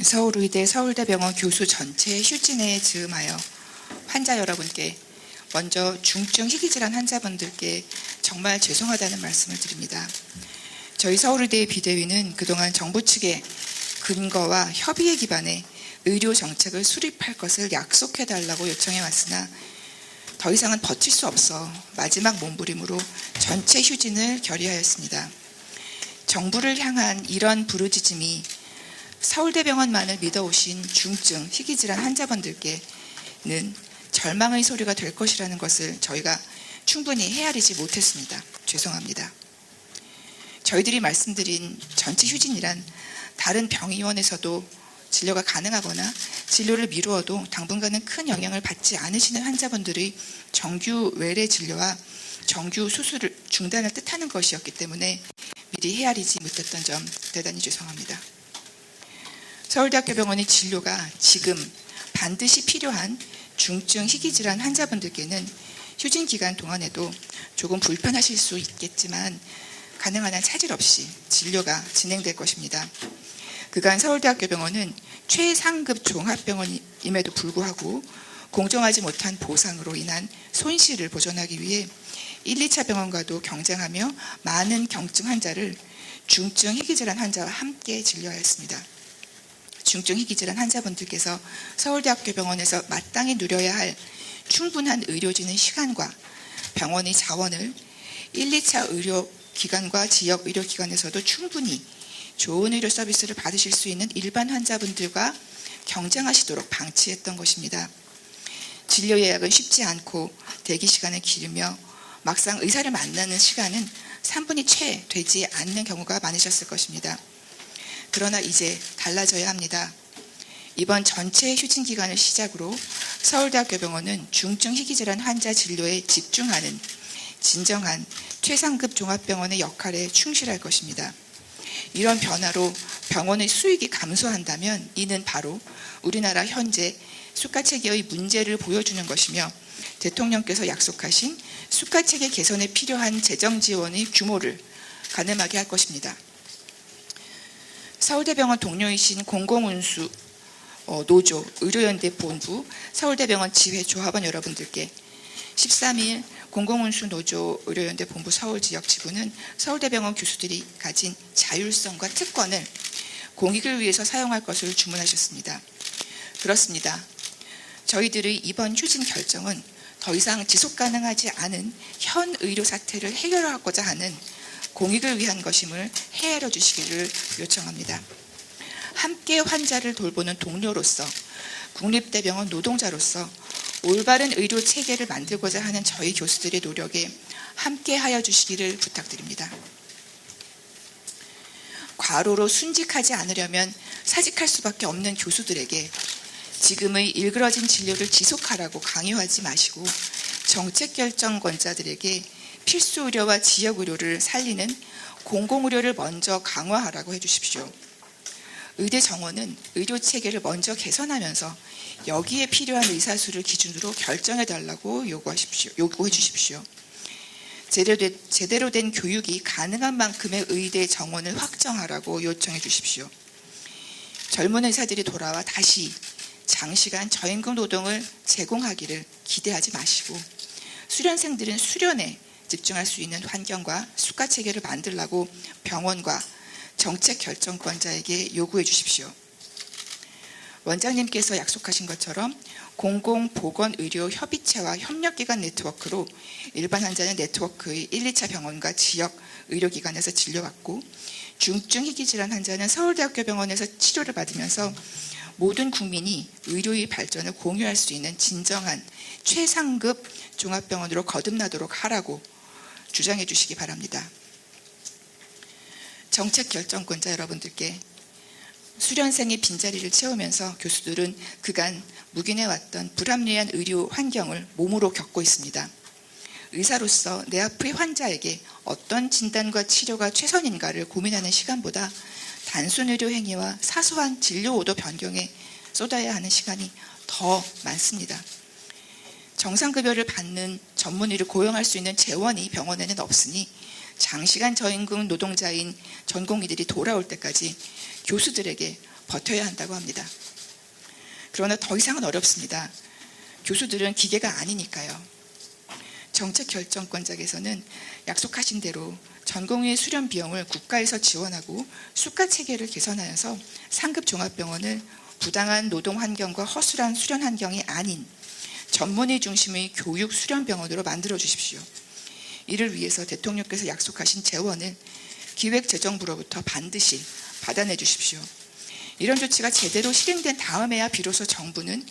서울의대 서울대병원 교수 전체 휴진에 즈음하여 환자 여러분께 먼저 중증 희귀질환 환자분들께 정말 죄송하다는 말씀을 드립니다. 저희 서울의대 비대위는 그동안 정부 측의 근거와 협의에 기반해 의료 정책을 수립할 것을 약속해달라고 요청해 왔으나 더 이상은 버틸 수 없어 마지막 몸부림으로 전체 휴진을 결의하였습니다. 정부를 향한 이런 부르짖음이 서울대병원만을 믿어오신 중증 희귀질환 환자분들께는 절망의 소리가 될 것이라는 것을 저희가 충분히 헤아리지 못했습니다. 죄송합니다. 저희들이 말씀드린 전체 휴진이란 다른 병의원에서도 진료가 가능하거나 진료를 미루어도 당분간은 큰 영향을 받지 않으시는 환자분들의 정규 외래 진료와 정규 수술 중단을 뜻하는 것이었기 때문에 미리 헤아리지 못했던 점 대단히 죄송합니다. 서울대학교병원의 진료가 지금 반드시 필요한 중증 희귀질환 환자분들께는 휴진 기간 동안에도 조금 불편하실 수 있겠지만 가능한 한 차질 없이 진료가 진행될 것입니다. 그간 서울대학교병원은 최상급 종합병원임에도 불구하고 공정하지 못한 보상으로 인한 손실을 보전하기 위해 1, 2차 병원과도 경쟁하며 많은 경증 환자를 중증 희귀질환 환자와 함께 진료하였습니다. 중증 희귀질환 환자분들께서 서울대학교병원에서 마땅히 누려야 할 충분한 의료진의 시간과 병원의 자원을 1, 2차 의료기관과 지역 의료기관에서도 충분히 좋은 의료 서비스를 받으실 수 있는 일반 환자분들과 경쟁하시도록 방치했던 것입니다. 진료 예약은 쉽지 않고 대기 시간을 기르며 막상 의사를 만나는 시간은 3분이 채 되지 않는 경우가 많으셨을 것입니다. 그러나 이제 달라져야 합니다. 이번 전체 휴진 기간을 시작으로 서울대학교병원은 중증 희귀질환 환자 진료에 집중하는 진정한 최상급 종합병원의 역할에 충실할 것입니다. 이런 변화로 병원의 수익이 감소한다면 이는 바로 우리나라 현재 수가체계의 문제를 보여주는 것이며 대통령께서 약속하신 수가체계 개선에 필요한 재정 지원의 규모를 가늠하게 할 것입니다. 서울대병원 동료이신 공공운수 노조, 의료연대 본부, 서울대병원 지회조합원 여러분들께 13일 공공운수노조 의료연대 본부 서울지역지부는 서울대병원 교수들이 가진 자율성과 특권을 공익을 위해서 사용할 것을 주문하셨습니다. 그렇습니다. 저희들의 이번 휴진 결정은 더 이상 지속 가능하지 않은 현 의료 사태를 해결하고자 하는 공익을 위한 것임을 헤아려 주시기를 요청합니다. 함께 환자를 돌보는 동료로서 국립대병원 노동자로서 올바른 의료 체계를 만들고자 하는 저희 교수들의 노력에 함께 하여 주시기를 부탁드립니다. 과로로 순직하지 않으려면 사직할 수밖에 없는 교수들에게 지금의 일그러진 진료를 지속하라고 강요하지 마시고 정책 결정권자들에게 필수 의료와 지역 의료를 살리는 공공의료를 먼저 강화하라고 해주십시오. 의대 정원은 의료 체계를 먼저 개선하면서 여기에 필요한 의사수를 기준으로 결정해달라고 요구해 주십시오. 제대로 된 교육이 가능한 만큼의 의대 정원을 확정하라고 요청해 주십시오. 젊은 의사들이 돌아와 다시 장시간 저임금 노동을 제공하기를 기대하지 마시고 수련생들은 수련에 집중할 수 있는 환경과 수가체계를 만들라고 병원과 정책 결정권자에게 요구해 주십시오. 원장님께서 약속하신 것처럼 공공보건의료협의체와 협력기관 네트워크로 일반 환자는 네트워크의 1, 2차 병원과 지역 의료기관에서 진료받고 중증 희귀질환 환자는 서울대학교 병원에서 치료를 받으면서 모든 국민이 의료의 발전을 공유할 수 있는 진정한 최상급 종합병원으로 거듭나도록 하라고 주장해 주시기 바랍니다. 정책 결정권자 여러분들께 수련생의 빈자리를 채우면서 교수들은 그간 묵인해왔던 불합리한 의료 환경을 몸으로 겪고 있습니다. 의사로서 내 앞의 환자에게 어떤 진단과 치료가 최선인가를 고민하는 시간보다 단순 의료 행위와 사소한 진료 오도 변경에 쏟아야 하는 시간이 더 많습니다. 정상급여를 받는 전문의를 고용할 수 있는 재원이 병원에는 없으니 장시간 저임금 노동자인 전공의들이 돌아올 때까지 교수들에게 버텨야 한다고 합니다. 그러나 더 이상은 어렵습니다. 교수들은 기계가 아니니까요. 정책 결정권자께서는 약속하신 대로 전공의 수련 비용을 국가에서 지원하고 수가 체계를 개선하여서 상급 종합병원을 부당한 노동 환경과 허술한 수련 환경이 아닌 전문의 중심의 교육 수련 병원으로 만들어 주십시오. 이를 위해서 대통령께서 약속하신 재원을 기획재정부로부터 반드시 받아내 주십시오. 이런 조치가 제대로 실행된 다음에야 비로소 정부는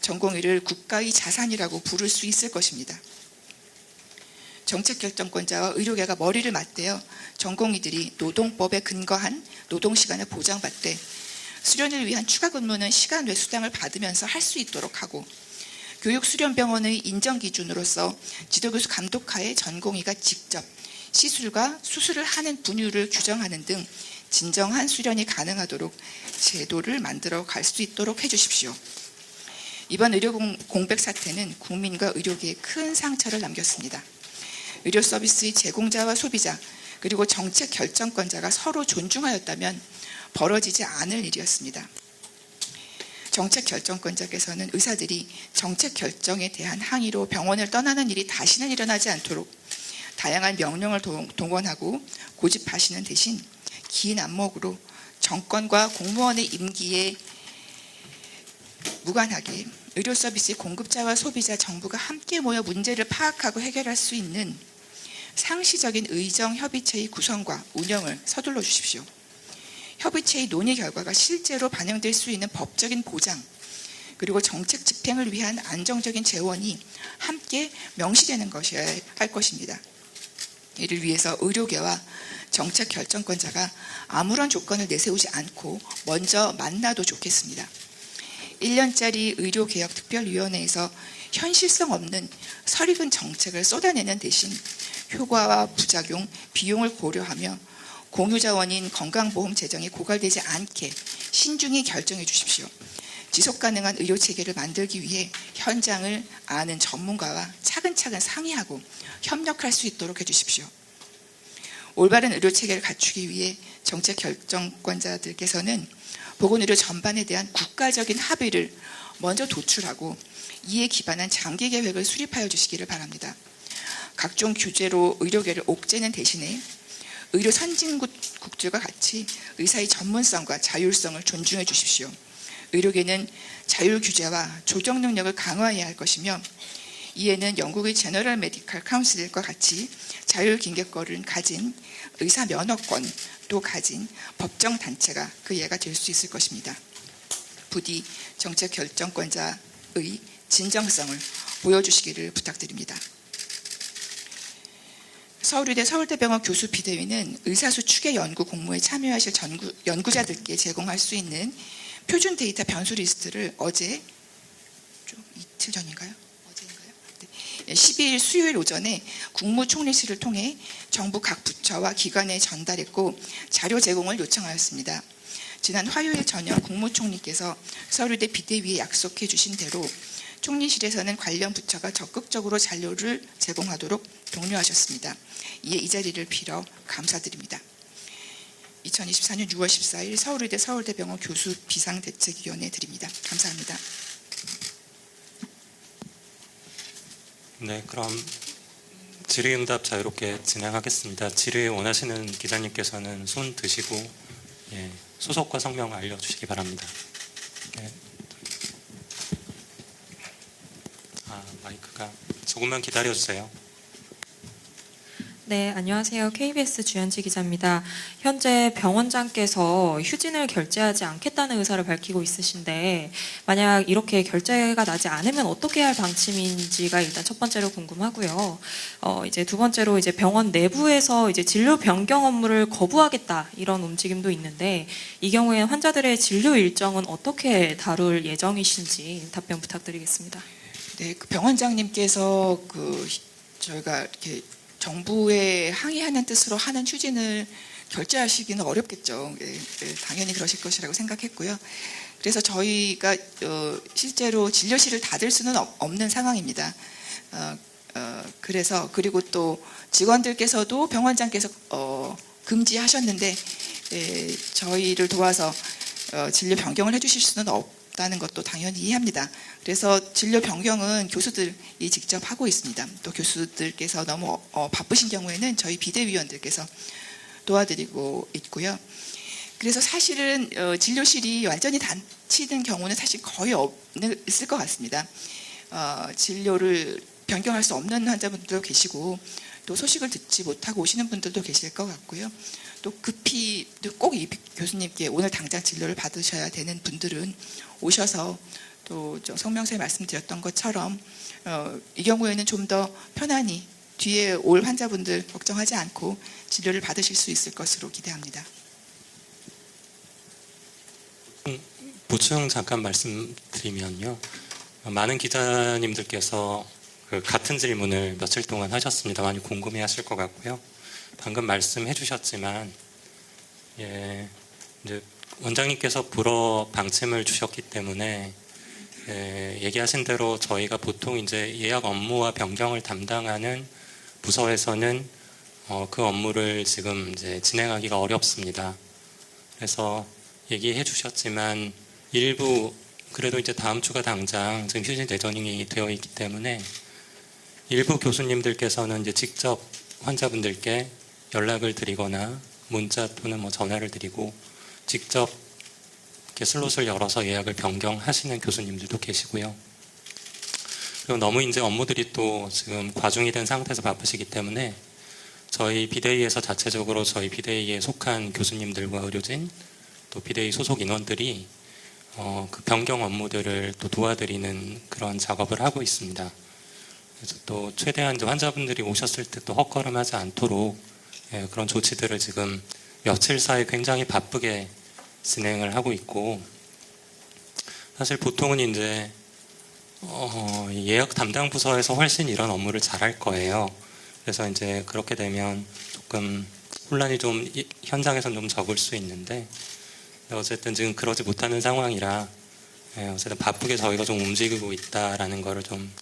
전공의를 국가의 자산이라고 부를 수 있을 것입니다. 정책결정권자와 의료계가 머리를 맞대어 전공의들이 노동법에 근거한 노동시간을 보장받되 수련을 위한 추가 근무는 시간 외 수당을 받으면서 할 수 있도록 하고 교육수련병원의 인정기준으로서 지도교수 감독하에 전공의가 직접 시술과 수술을 하는 분유를 규정하는 등 진정한 수련이 가능하도록 제도를 만들어 갈 수 있도록 해주십시오. 이번 의료 공백 사태는 국민과 의료계에 큰 상처를 남겼습니다. 의료 서비스의 제공자와 소비자 그리고 정책 결정권자가 서로 존중하였다면 벌어지지 않을 일이었습니다. 정책 결정권자께서는 의사들이 정책 결정에 대한 항의로 병원을 떠나는 일이 다시는 일어나지 않도록 다양한 명령을 동원하고 고집하시는 대신 긴 안목으로 정권과 공무원의 임기에 무관하게 의료 서비스의 공급자와 소비자 정부가 함께 모여 문제를 파악하고 해결할 수 있는 상시적인 의정 협의체의 구성과 운영을 서둘러 주십시오. 협의체의 논의 결과가 실제로 반영될 수 있는 법적인 보장 그리고 정책 집행을 위한 안정적인 재원이 함께 명시되는 것이어야 할 것입니다. 이를 위해서 의료계와 정책 결정권자가 아무런 조건을 내세우지 않고 먼저 만나도 좋겠습니다. 1년짜리 의료개혁특별위원회에서 현실성 없는 설익은 정책을 쏟아내는 대신 효과와 부작용, 비용을 고려하며 공유자원인 건강보험 재정이 고갈되지 않게 신중히 결정해 주십시오. 지속가능한 의료체계를 만들기 위해 현장을 아는 전문가와 차근차근 상의하고 협력할 수 있도록 해주십시오. 올바른 의료체계를 갖추기 위해 정책 결정권자들께서는 보건의료 전반에 대한 국가적인 합의를 먼저 도출하고 이에 기반한 장기 계획을 수립하여 주시기를 바랍니다. 각종 규제로 의료계를 옥죄는 대신에 의료 선진국들과 같이 의사의 전문성과 자율성을 존중해 주십시오. 의료계는 자율 규제와 조정 능력을 강화해야 할 것이며 이에는 영국의 제너럴 메디컬 카운슬과 같이 자율 긴격거를 가진 의사 면허권도 가진 법정 단체가 그 예가 될 수 있을 것입니다. 부디 정책 결정권자의 진정성을 보여주시기를 부탁드립니다. 서울의대 서울대병원 교수 비대위는 의사수 추계 연구 공모에 참여하실 연구자들께 제공할 수 있는 표준 데이터 변수 리스트를 어제 좀 이틀 전인가요? 어제인가요? 네. 12일 수요일 오전에 국무총리실을 통해 정부 각 부처와 기관에 전달했고 자료 제공을 요청하였습니다. 지난 화요일 저녁 국무총리께서 서울의대 비대위에 약속해 주신 대로 총리실에서는 관련 부처가 적극적으로 자료를 제공하도록 독려하셨습니다. 이에 이 자리를 빌어 감사드립니다. 2024년 6월 14일 서울의대 서울대병원 교수 비상대책위원회 드립니다. 감사합니다. 네, 그럼 질의응답 자유롭게 진행하겠습니다. 질의 원하시는 기자님께서는 손 드시고 소속과 성명 알려주시기 바랍니다. 마이크가 조금만 기다려주세요. 네, 안녕하세요. KBS 주현지 기자입니다. 현재 병원장께서 휴진을 결제하지 않겠다는 의사를 밝히고 있으신데 만약 이렇게 결제가 나지 않으면 어떻게 할 방침인지가 일단 첫 번째로 궁금하고요. 이제 두 번째로 이제 병원 내부에서 이제 진료 변경 업무를 거부하겠다 이런 움직임도 있는데 이 경우에 환자들의 진료 일정은 어떻게 다룰 예정이신지 답변 부탁드리겠습니다. 네, 그 병원장님께서 저희가 이렇게 정부에 항의하는 뜻으로 하는 추진을 결제하시기는 어렵겠죠. 당연히 그러실 것이라고 생각했고요. 그래서 저희가 실제로 진료실을 닫을 수는 없는 상황입니다. 그래서 그리고 또 직원들께서도 병원장께서 금지하셨는데 저희를 도와서 진료 변경을 해주실 수는 없다는 것도 당연히 이해합니다. 그래서 진료 변경은 교수들이 직접 하고 있습니다. 또 교수들께서 너무 바쁘신 경우에는 저희 비대위원들께서 도와드리고 있고요. 그래서 사실은 진료실이 완전히 닫히는 경우는 사실 거의 없을 것 같습니다. 진료를 변경할 수 없는 환자분들도 계시고 또 소식을 듣지 못하고 오시는 분들도 계실 것 같고요. 또 급히 꼭 이 교수님께 오늘 당장 진료를 받으셔야 되는 분들은 오셔서 또 성명서에 말씀드렸던 것처럼 이 경우에는 좀 더 편안히 뒤에 올 환자분들 걱정하지 않고 진료를 받으실 수 있을 것으로 기대합니다. 보충 잠깐 말씀드리면요. 많은 기자님들께서 그 같은 질문을 며칠 동안 하셨습니다. 많이 궁금해 하실 것 같고요. 방금 말씀해 주셨지만, 이제 원장님께서 불어 방침을 주셨기 때문에, 얘기하신 대로 저희가 보통 이제 예약 업무와 변경을 담당하는 부서에서는 그 업무를 지금 이제 진행하기가 어렵습니다. 그래서 얘기해 주셨지만, 일부 그래도 이제 다음 주가 당장 지금 휴진 대전이 되어 있기 때문에 일부 교수님들께서는 이제 직접 환자분들께 연락을 드리거나 문자 또는 뭐 전화를 드리고 직접 이렇게 슬롯을 열어서 예약을 변경하시는 교수님들도 계시고요. 그리고 너무 이제 업무들이 또 지금 과중이 된 상태에서 바쁘시기 때문에 저희 비대위에서 자체적으로 저희 비대위에 속한 교수님들과 의료진 또 비대위 소속 인원들이 그 변경 업무들을 또 도와드리는 그런 작업을 하고 있습니다. 그래서 또 최대한 이제 환자분들이 오셨을 때 또 헛걸음하지 않도록 그런 조치들을 지금 며칠 사이 굉장히 바쁘게 진행을 하고 있고, 사실 보통은 이제 예약 담당 부서에서 훨씬 이런 업무를 잘할 거예요. 그래서 이제 그렇게 되면 조금 혼란이 좀 현장에서는 좀 적을 수 있는데, 어쨌든 지금 그러지 못하는 상황이라 어쨌든 바쁘게 저희가 좀 움직이고 있다라는 거를 좀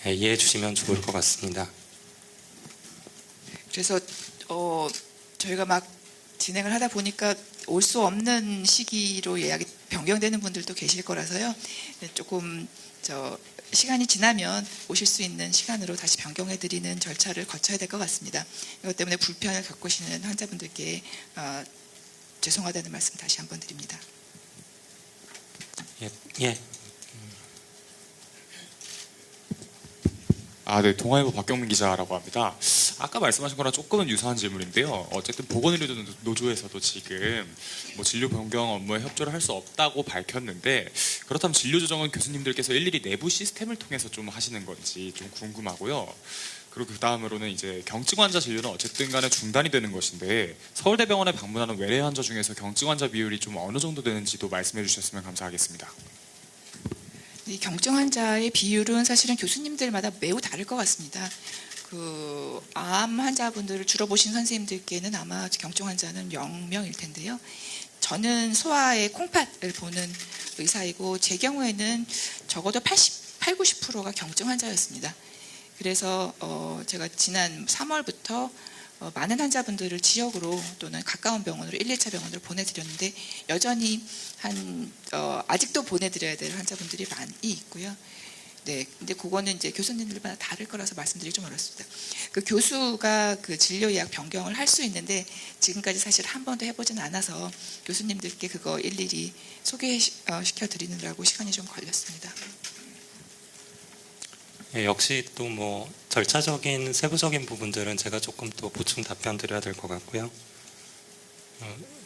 이해해 주시면 좋을 것 같습니다. 그래서 저희가 막 진행을 하다 보니까 올 수 없는 시기로 예약이 변경되는 분들도 계실 거라서요. 조금 시간이 지나면 오실 수 있는 시간으로 다시 변경해 드리는 절차를 거쳐야 될 것 같습니다. 이것 때문에 불편을 겪으시는 환자분들께 죄송하다는 말씀 다시 한번 드립니다. 예. 네, 동아일보 박경민 기자라고 합니다. 아까 말씀하신 거랑 조금은 유사한 질문인데요. 어쨌든 보건의료 노조에서도 지금 뭐 진료 변경 업무에 협조를 할 수 없다고 밝혔는데, 그렇다면 진료 조정은 교수님들께서 일일이 내부 시스템을 통해서 좀 하시는 건지 좀 궁금하고요. 그리고 그 다음으로는 이제 경증 환자 진료는 어쨌든 간에 중단이 되는 것인데, 서울대병원에 방문하는 외래 환자 중에서 경증 환자 비율이 좀 어느 정도 되는지도 말씀해 주셨으면 감사하겠습니다. 이 경증 환자의 비율은 사실은 교수님들마다 매우 다를 것 같습니다. 암 환자분들을 주로 보신 선생님들께는 아마 경증 환자는 0명일 텐데요. 저는 소아의 콩팥을 보는 의사이고 제 경우에는 적어도 80-90%가 경증 환자였습니다. 그래서 제가 지난 3월부터 많은 환자분들을 지역으로 또는 가까운 병원으로 1, 2차 병원으로 보내드렸는데 여전히 아직도 보내드려야 될 환자분들이 많이 있고요. 네, 근데 그거는 이제 교수님들마다 다를 거라서 말씀드리기 좀 어렵습니다. 그 교수가 그 진료 예약 변경을 할 수 있는데 지금까지 사실 한 번도 해보지는 않아서 교수님들께 그거 일일이 소개시켜 드리느라고 시간이 좀 걸렸습니다. 역시 또 뭐 절차적인 세부적인 부분들은 제가 조금 또 보충 답변 드려야 될 것 같고요.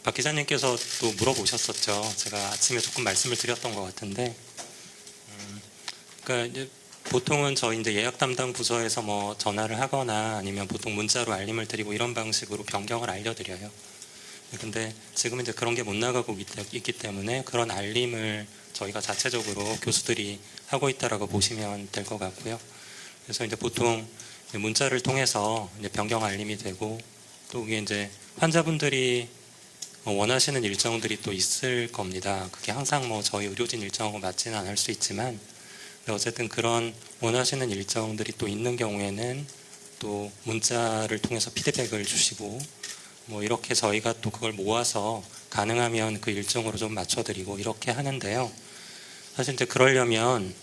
박 기자님께서 또 물어보셨었죠. 제가 아침에 조금 말씀을 드렸던 것 같은데, 그러니까 이제 보통은 저희 이제 예약 담당 부서에서 뭐 전화를 하거나 아니면 보통 문자로 알림을 드리고 이런 방식으로 변경을 알려드려요. 근데 지금 이제 그런 게 못 나가고 있기 때문에 그런 알림을 저희가 자체적으로 교수들이 하고 있다라고 보시면 될 것 같고요. 그래서 이제 보통 문자를 통해서 이제 변경 알림이 되고, 또 이게 이제 환자분들이 원하시는 일정들이 또 있을 겁니다. 그게 항상 뭐 저희 의료진 일정하고 맞지는 않을 수 있지만, 어쨌든 그런 원하시는 일정들이 또 있는 경우에는 또 문자를 통해서 피드백을 주시고, 뭐 이렇게 저희가 또 그걸 모아서 가능하면 그 일정으로 좀 맞춰드리고 이렇게 하는데요. 사실 이제 그러려면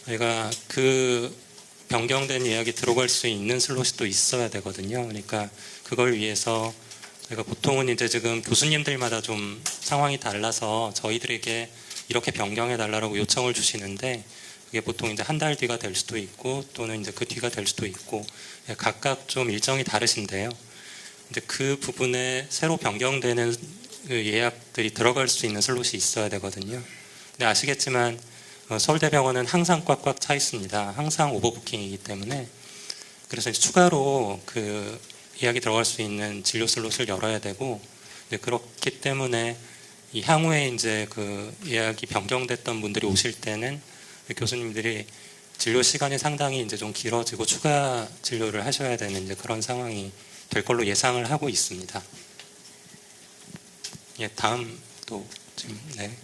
저희가 그 변경된 예약이 들어갈 수 있는 슬롯이 또 있어야 되거든요. 그러니까 그걸 위해서 저희가 보통은 이제 지금 교수님들마다 좀 상황이 달라서 저희들에게 이렇게 변경해 달라고 요청을 주시는데 그게 보통 이제 한 달 뒤가 될 수도 있고 또는 이제 그 뒤가 될 수도 있고 각각 좀 일정이 다르신데요. 이제 그 부분에 새로 변경되는 그 예약들이 들어갈 수 있는 슬롯이 있어야 되거든요. 근데 아시겠지만 서울대병원은 항상 꽉꽉 차 있습니다. 항상 오버부킹이기 때문에 그래서 이제 추가로 그 예약이 들어갈 수 있는 진료 슬롯을 열어야 되고 이제 그렇기 때문에 이 향후에 이제 그 예약이 변경됐던 분들이 오실 때는 교수님들이 진료 시간이 상당히 이제 좀 길어지고 추가 진료를 하셔야 되는 이제 그런 상황이 될 걸로 예상을 하고 있습니다. 예, 다음 또 지금 네.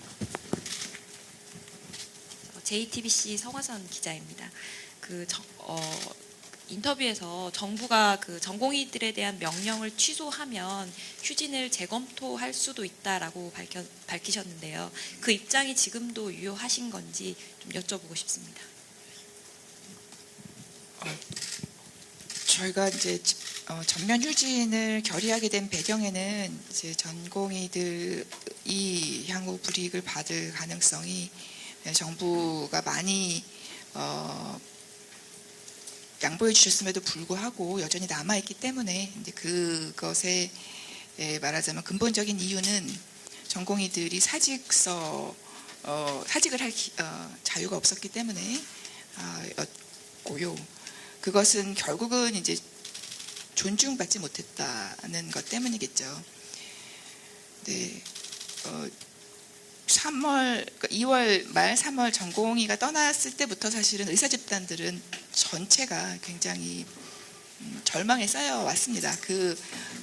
JTBC 성화선 기자입니다. 인터뷰에서 정부가 그 전공의들에 대한 명령을 취소하면 휴진을 재검토할 수도 있다라고 밝히셨는데요. 그 입장이 지금도 유효하신 건지 좀 여쭤보고 싶습니다. 저희가 이제 전면 휴진을 결의하게 된 배경에는 이제 전공의들이 향후 불이익을 받을 가능성이 정부가 많이 양보해 주셨음에도 불구하고 여전히 남아 있기 때문에 이제 그것에 말하자면 근본적인 이유는 전공의들이 사직을 할 자유가 없었기 때문에 였고요. 그것은 결국은 이제 존중받지 못했다는 것 때문이겠죠. 네, 2월 말 3월 전공의가 떠났을 때부터 사실은 의사 집단들은 전체가 굉장히 절망에 쌓여 왔습니다.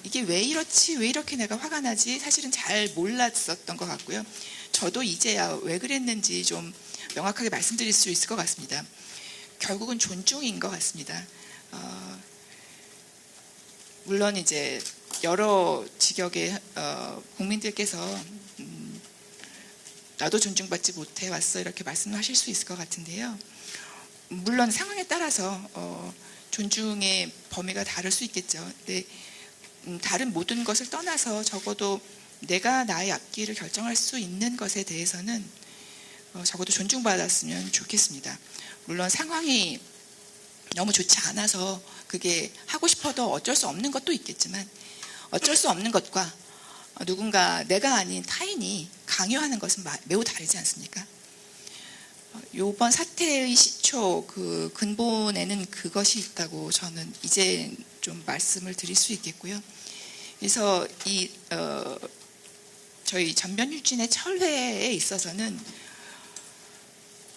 이게 왜 이렇지, 왜 이렇게 내가 화가 나지 사실은 잘 몰랐었던 것 같고요. 저도 이제야 왜 그랬는지 좀 명확하게 말씀드릴 수 있을 것 같습니다. 결국은 존중인 것 같습니다. 물론 이제 여러 직역의 국민들께서 나도 존중받지 못해 왔어 이렇게 말씀하실 수 있을 것 같은데요. 물론 상황에 따라서 존중의 범위가 다를 수 있겠죠. 근데 다른 모든 것을 떠나서 적어도 내가 나의 앞길을 결정할 수 있는 것에 대해서는 적어도 존중받았으면 좋겠습니다. 물론 상황이 너무 좋지 않아서 그게 하고 싶어도 어쩔 수 없는 것도 있겠지만 어쩔 수 없는 것과 누군가 내가 아닌 타인이 강요하는 것은 매우 다르지 않습니까? 이번 사태의 시초 그 근본에는 그것이 있다고 저는 이제 좀 말씀을 드릴 수 있겠고요. 그래서 저희 전면 휴진의 철회에 있어서는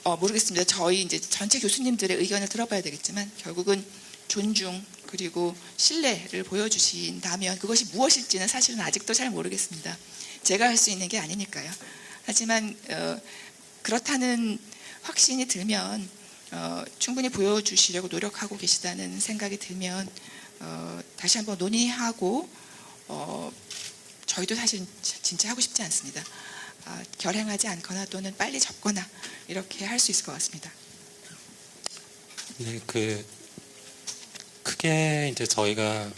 모르겠습니다. 저희 이제 전체 교수님들의 의견을 들어봐야 되겠지만 결국은 존중 그리고 신뢰를 보여주신다면 그것이 무엇일지는 사실은 아직도 잘 모르겠습니다. 제가 할 수 있는 게 아니니까요. 하지만 그렇다는 확신이 들면 충분히 보여주시려고 노력하고 계시다는 생각이 들면 다시 한번 논의하고 저희도 사실 진짜 하고 싶지 않습니다. 결행하지 않거나 또는 빨리 접거나 이렇게 할 수 있을 것 같습니다. 네, 크게 이제 저희가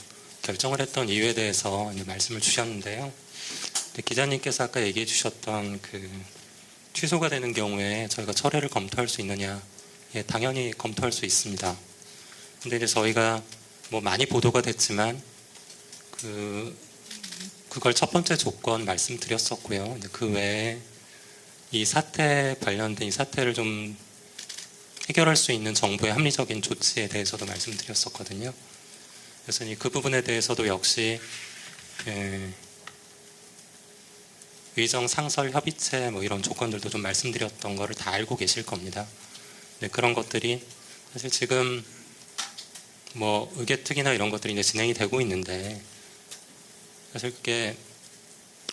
결정을 했던 이유에 대해서 이제 말씀을 주셨는데요. 기자님께서 아까 얘기해 주셨던 취소가 되는 경우에 저희가 철회를 검토할 수 있느냐? 예, 당연히 검토할 수 있습니다. 근데 이제 저희가 뭐 많이 보도가 됐지만 그걸 첫 번째 조건 말씀드렸었고요. 그 외에 이 사태 관련된 이 사태를 좀 해결할 수 있는 정부의 합리적인 조치에 대해서도 말씀드렸었거든요. 그래서 그 부분에 대해서도 역시 의정 상설 협의체 뭐 이런 조건들도 좀 말씀드렸던 거를 다 알고 계실 겁니다. 네, 그런 것들이 사실 지금 뭐 의계특위나 이런 것들이 이제 진행이 되고 있는데 사실 그게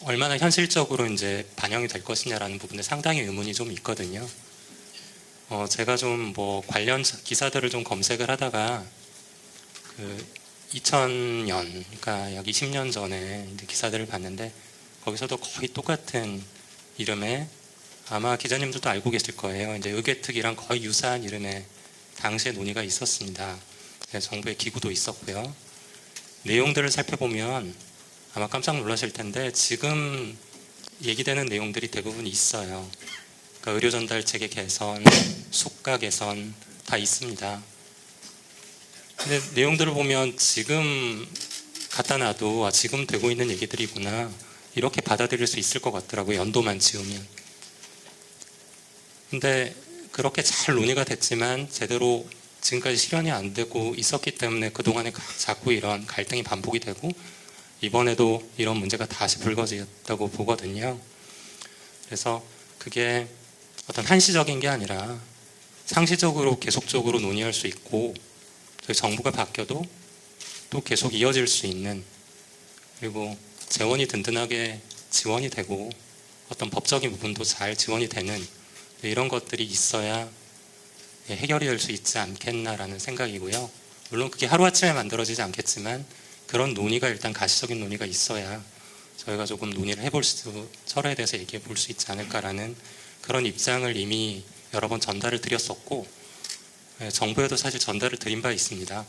얼마나 현실적으로 이제 반영이 될 것이냐라는 부분에 상당히 의문이 좀 있거든요. 제가 좀 뭐 관련 기사들을 좀 검색을 하다가 2000년, 그러니까 약 20년 전에 이제 기사들을 봤는데 거기서도 거의 똑같은 이름의 아마 기자님들도 알고 계실 거예요. 이제 의궤특위랑 거의 유사한 이름의 당시에 논의가 있었습니다. 정부의 기구도 있었고요. 내용들을 살펴보면 아마 깜짝 놀라실 텐데 지금 얘기되는 내용들이 대부분 있어요. 그러니까 의료 전달 체계 개선, 수가 개선 다 있습니다. 근데 내용들을 보면 지금 갖다 놔도 지금 되고 있는 얘기들이구나 이렇게 받아들일 수 있을 것 같더라고요. 연도만 지으면. 근데 그렇게 잘 논의가 됐지만 제대로 지금까지 실현이 안 되고 있었기 때문에 그동안에 자꾸 이런 갈등이 반복이 되고 이번에도 이런 문제가 다시 불거졌다고 보거든요. 그래서 그게 어떤 한시적인 게 아니라 상시적으로 계속적으로 논의할 수 있고 저희 정부가 바뀌어도 또 계속 이어질 수 있는 그리고 재원이 든든하게 지원이 되고 어떤 법적인 부분도 잘 지원이 되는 이런 것들이 있어야 해결이 될 수 있지 않겠나라는 생각이고요. 물론 그게 하루아침에 만들어지지 않겠지만 그런 논의가 일단 가시적인 논의가 있어야 저희가 조금 논의를 해볼 수, 철회에 대해서 얘기해 볼 수 있지 않을까라는 그런 입장을 이미 여러 번 전달을 드렸었고 정부에도 사실 전달을 드린 바 있습니다.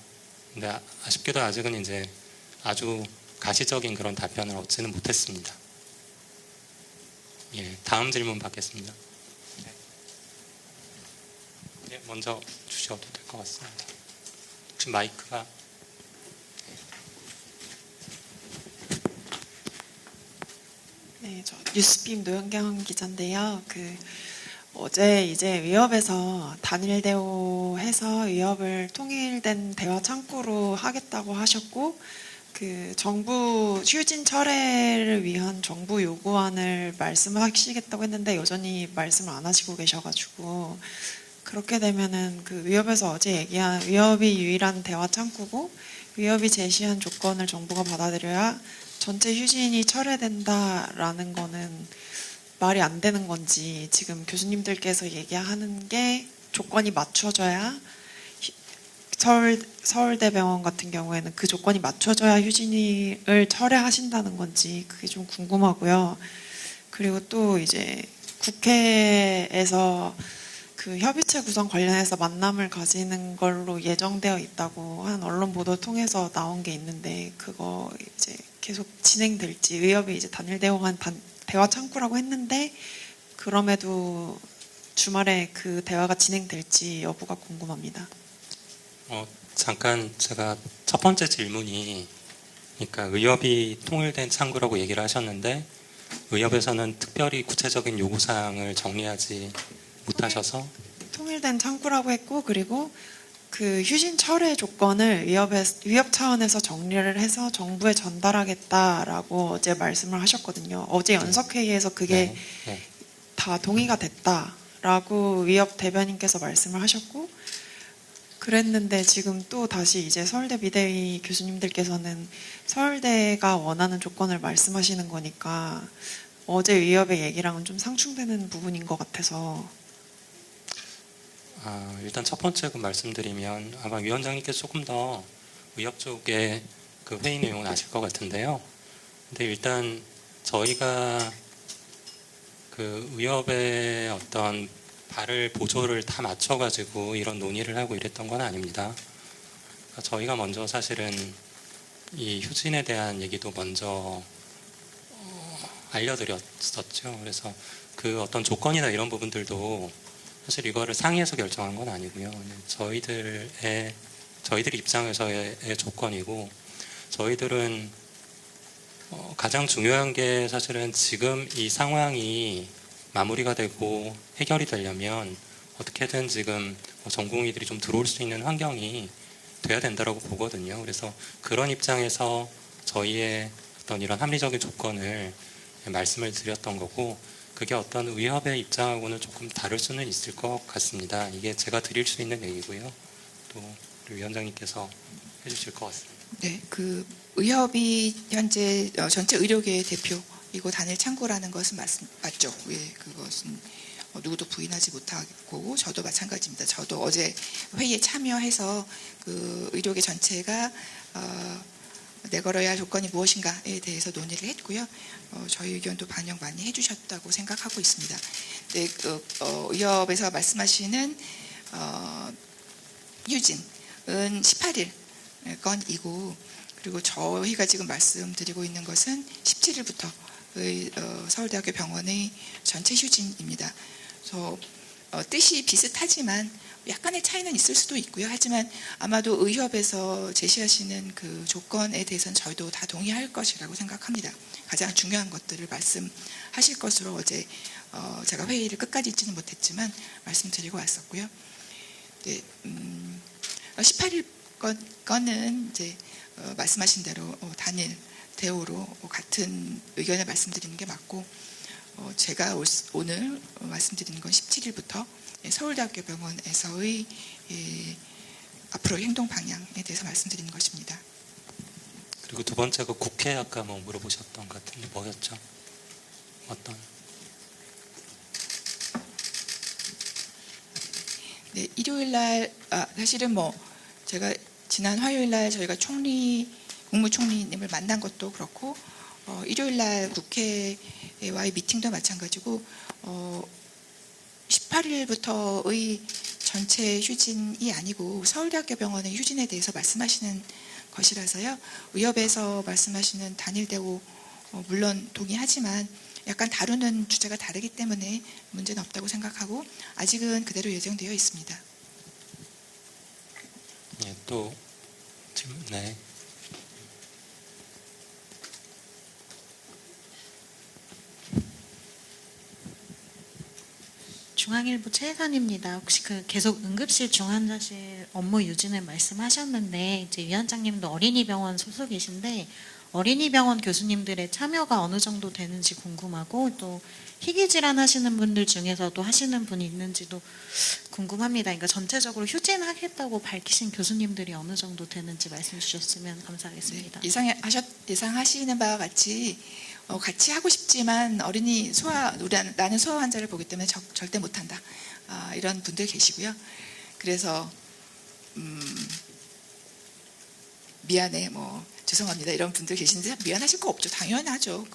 근데 아쉽게도 아직은 이제 아주 가시적인 그런 답변을 얻지는 못했습니다. 예, 다음 질문 받겠습니다. 네, 먼저 주셔도 될 것 같습니다. 혹시 마이크가 네, 저 뉴스빔 노현경 기자인데요. 어제 이제 의협에서 단일 대우해서 의협을 통일된 대화 창구로 하겠다고 하셨고, 정부 휴진 철회를 위한 정부 요구안을 말씀하시겠다고 했는데 여전히 말씀을 안 하시고 계셔가지고 그렇게 되면은 의협에서 어제 얘기한 의협이 유일한 대화 창구고 의협이 제시한 조건을 정부가 받아들여야 전체 휴진이 철회된다라는 거는 말이 안 되는 건지 지금 교수님들께서 얘기하는 게 조건이 맞춰져야 서울대병원 같은 경우에는 그 조건이 맞춰져야 휴진을 철회하신다는 건지 그게 좀 궁금하고요. 그리고 또 이제 국회에서 협의체 구성 관련해서 만남을 가지는 걸로 예정되어 있다고 한 언론 보도 통해서 나온 게 있는데 그거 이제 계속 진행될지 의협이 이제 단일 대화한 대화 창구라고 했는데 그럼에도 주말에 그 대화가 진행될지 여부가 궁금합니다. 잠깐 제가 첫 번째 질문이 그러니까 의협이 통일된 창구라고 얘기를 하셨는데 의협에서는 특별히 구체적인 요구사항을 정리하지 못하셔서 통일된 창구라고 했고 그리고 휴진 철회 조건을 의협 차원에서 정리를 해서 정부에 전달하겠다라고 어제 말씀을 하셨거든요. 어제 연석회의에서 그게 네. 다 동의가 됐다라고 의협 대변인께서 말씀을 하셨고 그랬는데 지금 또 다시 이제 서울대 미대의 교수님들께서는 서울대가 원하는 조건을 말씀하시는 거니까 어제 의협의 얘기랑은 좀 상충되는 부분인 것 같아서 일단 첫 번째 말씀드리면 아마 위원장님께서 조금 더 의협 쪽의 회의 내용은 아실 것 같은데요. 근데 일단 저희가 의협의 어떤 발을 보조를 다 맞춰가지고 이런 논의를 하고 이랬던 건 아닙니다. 그러니까 저희가 먼저 사실은 이 휴진에 대한 얘기도 먼저 알려드렸었죠. 그래서 어떤 조건이나 이런 부분들도 사실 이거를 상의해서 결정한 건 아니고요. 저희들 입장에서의 조건이고 저희들은 가장 중요한 게 사실은 지금 이 상황이 마무리가 되고 해결이 되려면 어떻게든 지금 전공의들이 좀 들어올 수 있는 환경이 돼야 된다고 보거든요. 그래서 그런 입장에서 저희의 어떤 이런 합리적인 조건을 말씀을 드렸던 거고 그게 어떤 의협의 입장하고는 조금 다를 수는 있을 것 같습니다. 이게 제가 드릴 수 있는 얘기고요. 또 우리 위원장님께서 해주실 것 같습니다. 네, 의협이 현재 전체 의료계의 대표이고 단일 창구라는 것은 맞죠. 예, 그것은 누구도 부인하지 못하고 저도 마찬가지입니다. 저도 어제 회의에 참여해서 의료계 전체가 내걸어야 할 조건이 무엇인가에 대해서 논의를 했고요. 저희 의견도 반영 많이 해주셨다고 생각하고 있습니다. 네, 의협에서 말씀하시는 휴진은 18일 건이고, 그리고 저희가 지금 말씀드리고 있는 것은 17일부터 서울대학교 병원의 전체 휴진입니다. 그래서 뜻이 비슷하지만 약간의 차이는 있을 수도 있고요. 하지만 아마도 의협에서 제시하시는 그 조건에 대해서는 저희도 다 동의할 것이라고 생각합니다. 가장 중요한 것들을 말씀하실 것으로 어제 제가 회의를 끝까지 있지는 못했지만 말씀드리고 왔었고요. 네, 18일 건은 이제 말씀하신 대로 단일 대우로 같은 의견을 말씀드리는 게 맞고, 제가 오늘 말씀드리는 건 17일부터 서울대학교 병원에서의 앞으로 행동 방향에 대해서 말씀드리는 것입니다. 그리고 두 번째가 국회 아까 뭐 물어보셨던 것 같은데 뭐였죠? 어떤? 네, 일요일 날 사실은 뭐 제가 지난 화요일 날 저희가 국무총리님을 만난 것도 그렇고, 일요일 날 국회와의 미팅도 마찬가지고 18일부터의 전체 휴진이 아니고 서울대학교 병원의 휴진에 대해서 말씀하시는 것이라서요. 의협에서 말씀하시는 단일 대우 물론 동의하지만 약간 다루는 주제가 다르기 때문에 문제는 없다고 생각하고 아직은 그대로 예정되어 있습니다. 네, 또 질문. 네. 중앙일보 최혜선입니다. 혹시 계속 응급실 중환자실 업무 유진을 말씀하셨는데 이제 위원장님도 어린이병원 소속이신데 어린이병원 교수님들의 참여가 어느 정도 되는지 궁금하고, 또 희귀질환 하시는 분들 중에서도 하시는 분이 있는지도 궁금합니다. 그러니까 전체적으로 휴진하겠다고 밝히신 교수님들이 어느 정도 되는지 말씀 주셨으면 감사하겠습니다. 네, 예상하시는 바와 같이 같이 하고 싶지만 나는 소아 환자를 보기 때문에 절대 못한다. 이런 분들 계시고요. 그래서 미안해, 죄송합니다. 이런 분들 계시는데 미안하실 거 없죠. 당연하죠.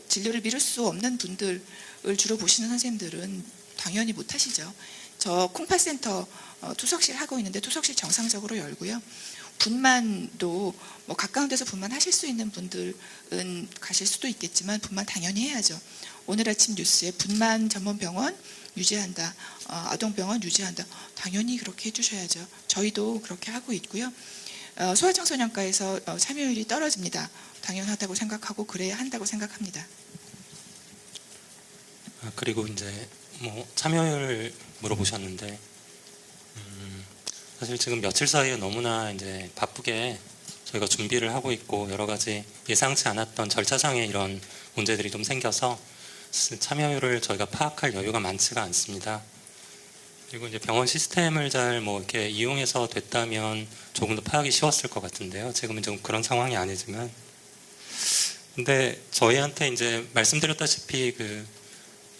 진료를 미룰 수 없는 분들을 주로 보시는 선생님들은 당연히 못하시죠. 저 콩팥센터 투석실 하고 있는데 투석실 정상적으로 열고요. 분만도 가까운 데서 분만하실 수 있는 분들은 가실 수도 있겠지만 분만 당연히 해야죠. 오늘 아침 뉴스에 분만 전문 병원 유지한다, 아동병원 유지한다. 당연히 그렇게 해주셔야죠. 저희도 그렇게 하고 있고요. 소아청소년과에서 참여율이 떨어집니다. 당연하다고 생각하고 그래야 한다고 생각합니다. 그리고 이제 참여율 물어보셨는데 사실 지금 며칠 사이에 너무나 이제 바쁘게 저희가 준비를 하고 있고 여러 가지 예상치 않았던 절차상의 이런 문제들이 좀 생겨서 참여율을 저희가 파악할 여유가 많지가 않습니다. 그리고 이제 병원 시스템을 잘 이렇게 이용해서 됐다면 조금 더 파악이 쉬웠을 것 같은데요. 지금은 좀 그런 상황이 아니지만, 근데 저희한테 이제 말씀드렸다시피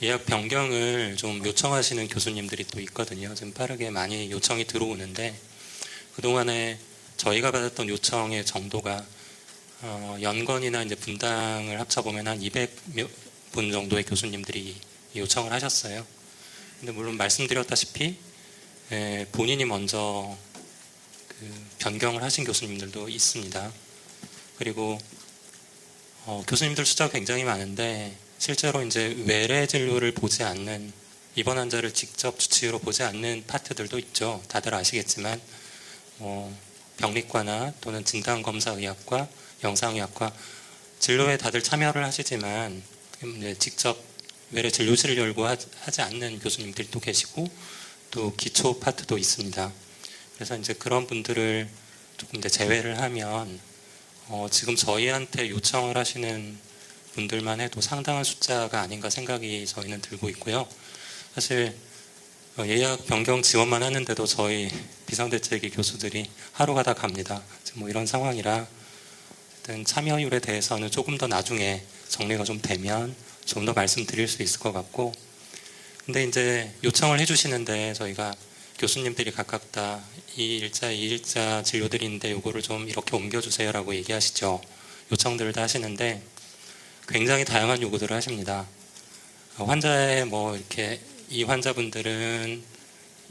예약 변경을 좀 요청하시는 교수님들이 또 있거든요. 좀 빠르게 많이 요청이 들어오는데 그동안에 저희가 받았던 요청의 정도가 연건이나 이제 분당을 합쳐보면 한 200분 정도의 교수님들이 요청을 하셨어요. 근데 물론 말씀드렸다시피 본인이 먼저 변경을 하신 교수님들도 있습니다. 그리고 교수님들 숫자가 굉장히 많은데 실제로 이제 외래 진료를 보지 않는, 입원 환자를 직접 주치의로 보지 않는 파트들도 있죠. 다들 아시겠지만 병리과나 또는 진단검사의학과, 영상의학과 진료에 다들 참여를 하시지만 이제 직접 외래 진료실을 열고 하지 않는 교수님들이 또 계시고 또 기초 파트도 있습니다. 그래서 이제 그런 분들을 조금 이제 제외를 하면 지금 저희한테 요청을 하시는 분들만 해도 상당한 숫자가 아닌가 생각이 저희는 들고 있고요. 사실 예약 변경 지원만 하는데도 저희 비상대책위 교수들이 하루가 다 갑니다. 지금 이런 상황이라 참여율에 대해서는 조금 더 나중에 정리가 좀 되면 좀 더 말씀드릴 수 있을 것 같고, 근데 이제 요청을 해주시는데 저희가 교수님들이 각각 다 이 일자 진료들인데 요거를 좀 이렇게 옮겨주세요라고 얘기하시죠. 요청들을 다 하시는데 굉장히 다양한 요구들을 하십니다. 환자의 뭐 이렇게 이 환자분들은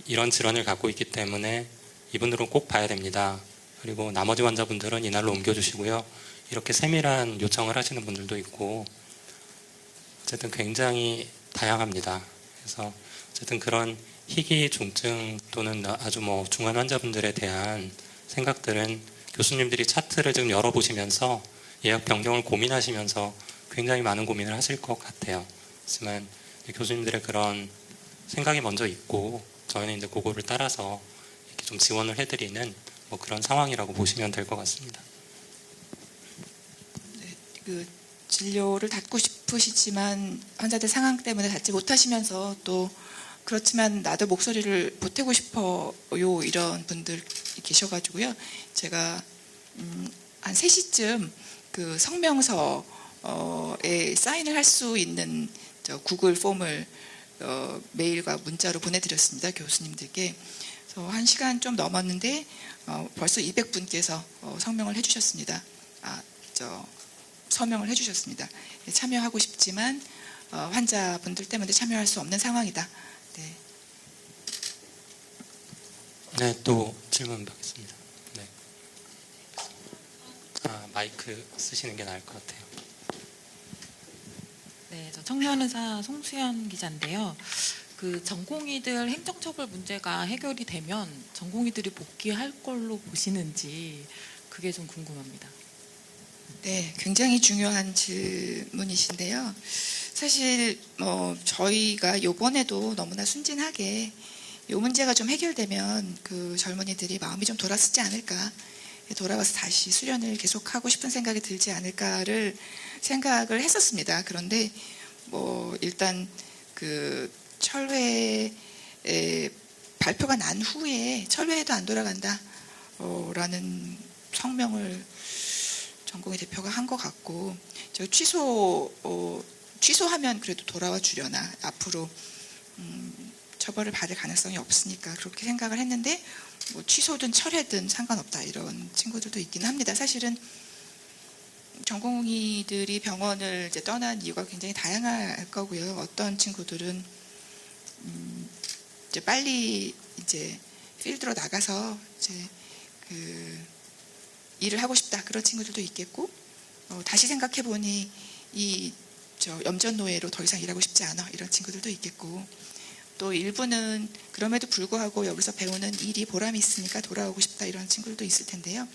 이런 질환을 갖고 있기 때문에 이분들은 꼭 봐야 됩니다. 그리고 나머지 환자분들은 이날로 옮겨주시고요. 이렇게 세밀한 요청을 하시는 분들도 있고 어쨌든 굉장히 다양합니다. 그래서 어쨌든 그런 희귀 중증 또는 아주 뭐 중한 환자분들에 대한 생각들은 교수님들이 차트를 지금 열어보시면서 예약 변경을 고민하시면서 굉장히 많은 고민을 하실 것 같아요. 하지만 교수님들의 그런 생각이 먼저 있고 저희는 이제 그거를 따라서 이렇게 좀 지원을 해드리는 뭐 그런 상황이라고 보시면 될 것 같습니다. 그 진료를 받고 싶으시지만 환자들 상황 때문에 받지 못하시면서 또 그렇지만 나도 목소리를 보태고 싶어요 이런 분들 계셔가지고요. 제가 한 3시쯤 그 성명서에 사인을 할 수 있는 구글 폼을 메일과 문자로 보내드렸습니다. 교수님들께. 그래서 1시간 좀 넘었는데 벌써 200분께서 성명을 해주셨습니다. 서명을 해주셨습니다. 참여하고 싶지만 환자분들 때문에 참여할 수 없는 상황이다. 네. 네, 또 질문 받겠습니다. 네. 마이크 쓰시는 게 나을 것 같아요. 네, 저 청년의사 송수연 기자인데요. 그 전공의들 행정처벌 문제가 해결이 되면 전공의들이 복귀할 걸로 보시는지 그게 좀 궁금합니다. 네, 굉장히 중요한 질문이신데요. 사실 저희가 이번에도 너무나 순진하게 이 문제가 좀 해결되면 그 젊은이들이 마음이 좀 돌아서지 않을까, 돌아와서 다시 수련을 계속하고 싶은 생각이 들지 않을까를 생각을 했었습니다. 그런데 일단 그 철회에 발표가 난 후에 철회에도 안 돌아간다 라는 성명을 전공의 대표가 한 것 같고, 저 취소하면 그래도 돌아와 주려나, 앞으로 처벌을 받을 가능성이 없으니까 그렇게 생각을 했는데 취소든 철회든 상관없다 이런 친구들도 있기는 합니다. 사실은 전공의들이 병원을 이제 떠난 이유가 굉장히 다양할 거고요. 어떤 친구들은 이제 빨리 이제 필드로 나가서 이제 그 일을 하고 싶다 그런 친구들도 있겠고, 다시 생각해 보니 염전노예로 더 이상 일하고 싶지 않아 이런 친구들도 있겠고, 또 일부는 그럼에도 불구하고 여기서 배우는 일이 보람이 있으니까 돌아오고 싶다 이런 친구들도 있을 텐데요.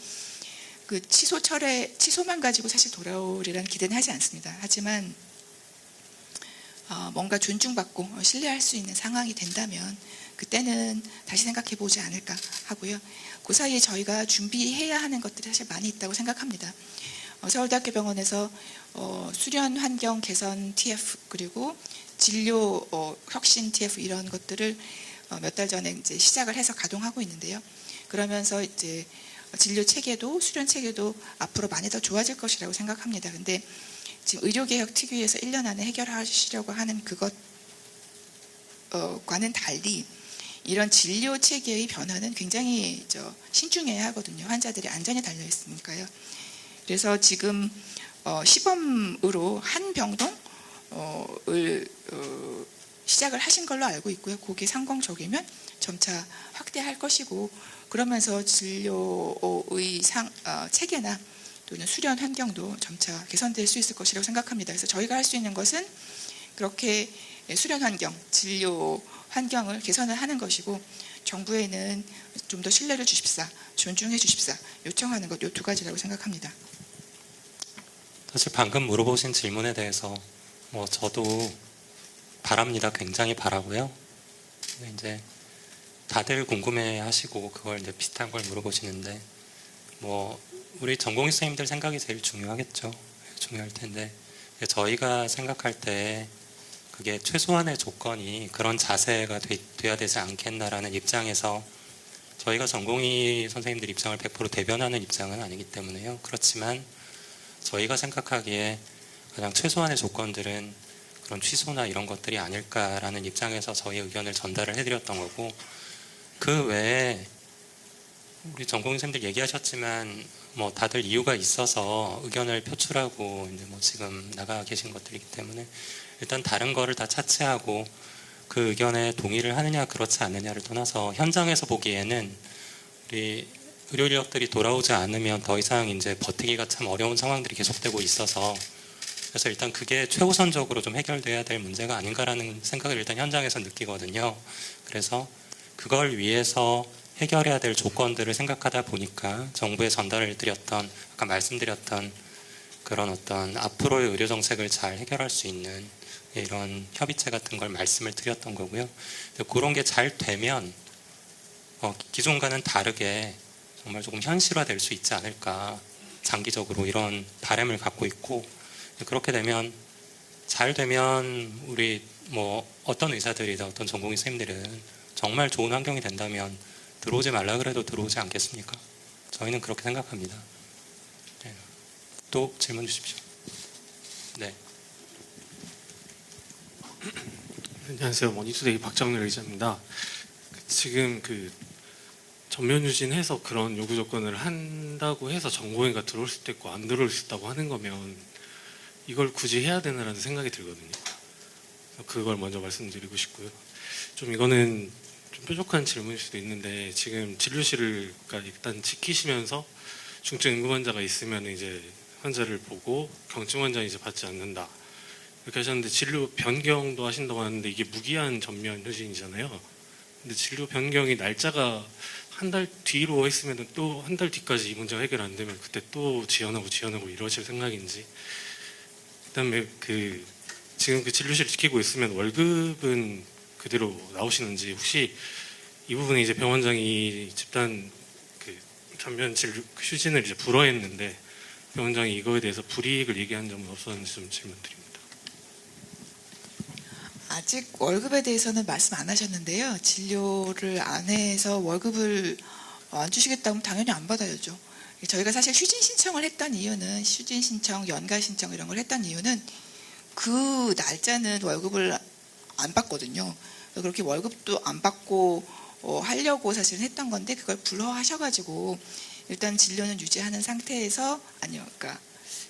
그 취소만 가지고 사실 돌아오리라는 기대는 하지 않습니다. 하지만 뭔가 존중받고 신뢰할 수 있는 상황이 된다면 그때는 다시 생각해 보지 않을까 하고요. 그 사이에 저희가 준비해야 하는 것들이 사실 많이 있다고 생각합니다. 서울대학교 병원에서 수련 환경 개선 TF 그리고 진료 혁신 TF 이런 것들을 몇 달 전에 이제 시작을 해서 가동하고 있는데요. 그러면서 이제 진료 체계도 수련 체계도 앞으로 많이 더 좋아질 것이라고 생각합니다. 근데 지금 의료개혁 특위에서 1년 안에 해결하시려고 하는 그것과는 달리 이런 진료 체계의 변화는 굉장히 신중해야 하거든요. 환자들의 안전이 달려 있으니까요. 그래서 지금 시범으로 한 병동을 시작을 하신 걸로 알고 있고요. 그게 성공적이면 점차 확대할 것이고, 그러면서 진료의 체계나 또는 수련 환경도 점차 개선될 수 있을 것이라고 생각합니다. 그래서 저희가 할 수 있는 것은 그렇게 수련 환경, 진료 환경을 개선을 하는 것이고, 정부에는 좀 더 신뢰를 주십사, 존중해 주십사 요청하는 것, 이 두 가지라고 생각합니다. 사실 방금 물어보신 질문에 대해서 저도 바랍니다. 굉장히 바라고요. 이제 다들 궁금해하시고 그걸 이제 비슷한 걸 물어보시는데 우리 전공의 선생님들 생각이 제일 중요하겠죠. 중요할 텐데 저희가 생각할 때 그게 최소한의 조건이 그런 자세가 돼야 되지 않겠나라는 입장에서 저희가 전공의 선생님들 입장을 100% 대변하는 입장은 아니기 때문에요. 그렇지만 저희가 생각하기에 가장 최소한의 조건들은 그런 취소나 이런 것들이 아닐까라는 입장에서 저희 의견을 전달을 해드렸던 거고, 그 외에 우리 전공의 선생님들 얘기하셨지만 뭐 다들 이유가 있어서 의견을 표출하고 이제 뭐 지금 나가 계신 것들이기 때문에 일단 다른 거를 다 차치하고 그 의견에 동의를 하느냐 그렇지 않느냐를 떠나서 현장에서 보기에는 우리 의료 인력들이 돌아오지 않으면 더 이상 이제 버티기가 참 어려운 상황들이 계속되고 있어서 그래서 일단 그게 최우선적으로 좀 해결돼야 될 문제가 아닌가라는 생각을 일단 현장에서 느끼거든요. 그래서 그걸 위해서 해결해야 될 조건들을 생각하다 보니까 정부에 전달을 드렸던 아까 말씀드렸던 그런 어떤 앞으로의 의료 정책을 잘 해결할 수 있는 이런 협의체 같은 걸 말씀을 드렸던 거고요. 그런 게 잘 되면 기존과는 다르게 정말 조금 현실화될 수 있지 않을까 장기적으로 이런 바람을 갖고 있고 그렇게 되면 잘 되면 우리 뭐 어떤 의사들이든 어떤 전공의 선생님들은 정말 좋은 환경이 된다면 들어오지 말라 그래도 들어오지 않겠습니까? 저희는 그렇게 생각합니다. 네. 또 질문 주십시오. 네. 안녕하세요. 머니투데이 박정렬 기자입니다. 지금 그 전면 유진해서 그런 요구 조건을 한다고 해서 정보인가 들어올 수도 있고 안 들어올 수 있다고 하는 거면 이걸 굳이 해야 되나라는 생각이 들거든요. 그걸 먼저 말씀드리고 싶고요. 좀 이거는 좀 뾰족한 질문일 수도 있는데 지금 진료실을 일단 지키시면서 중증 응급 환자가 있으면 이제 환자를 보고 경증 환자는 이제 받지 않는다. 이렇게 하셨는데 진료 변경도 하신다고 하는데 이게 무기한 전면 휴진이잖아요. 근데 진료 변경이 날짜가 한 달 뒤로 했으면 또 한 달 뒤까지 이 문제가 해결 안 되면 그때 또 지연하고 이러실 생각인지. 그다음에 그 지금 그 진료실 지키고 있으면 월급은 그대로 나오시는지 혹시 이 부분에 이제 병원장이 집단 그 전면 진료 휴진을 이제 불허했는데 병원장이 이거에 대해서 불이익을 얘기한 점은 없었는지 좀 질문드립니다. 아직 월급에 대해서는 말씀 안 하셨는데요. 진료를 안 해서 월급을 안 주시겠다면 당연히 안 받아야죠. 저희가 사실 휴진 신청을 했던 이유는 휴진 신청, 연가 신청 이런 걸 했던 이유는 그 날짜는 월급을 안 받거든요. 그렇게 월급도 안 받고 하려고 사실은 했던 건데 그걸 불허하셔가지고 일단 진료는 유지하는 상태에서 그러니까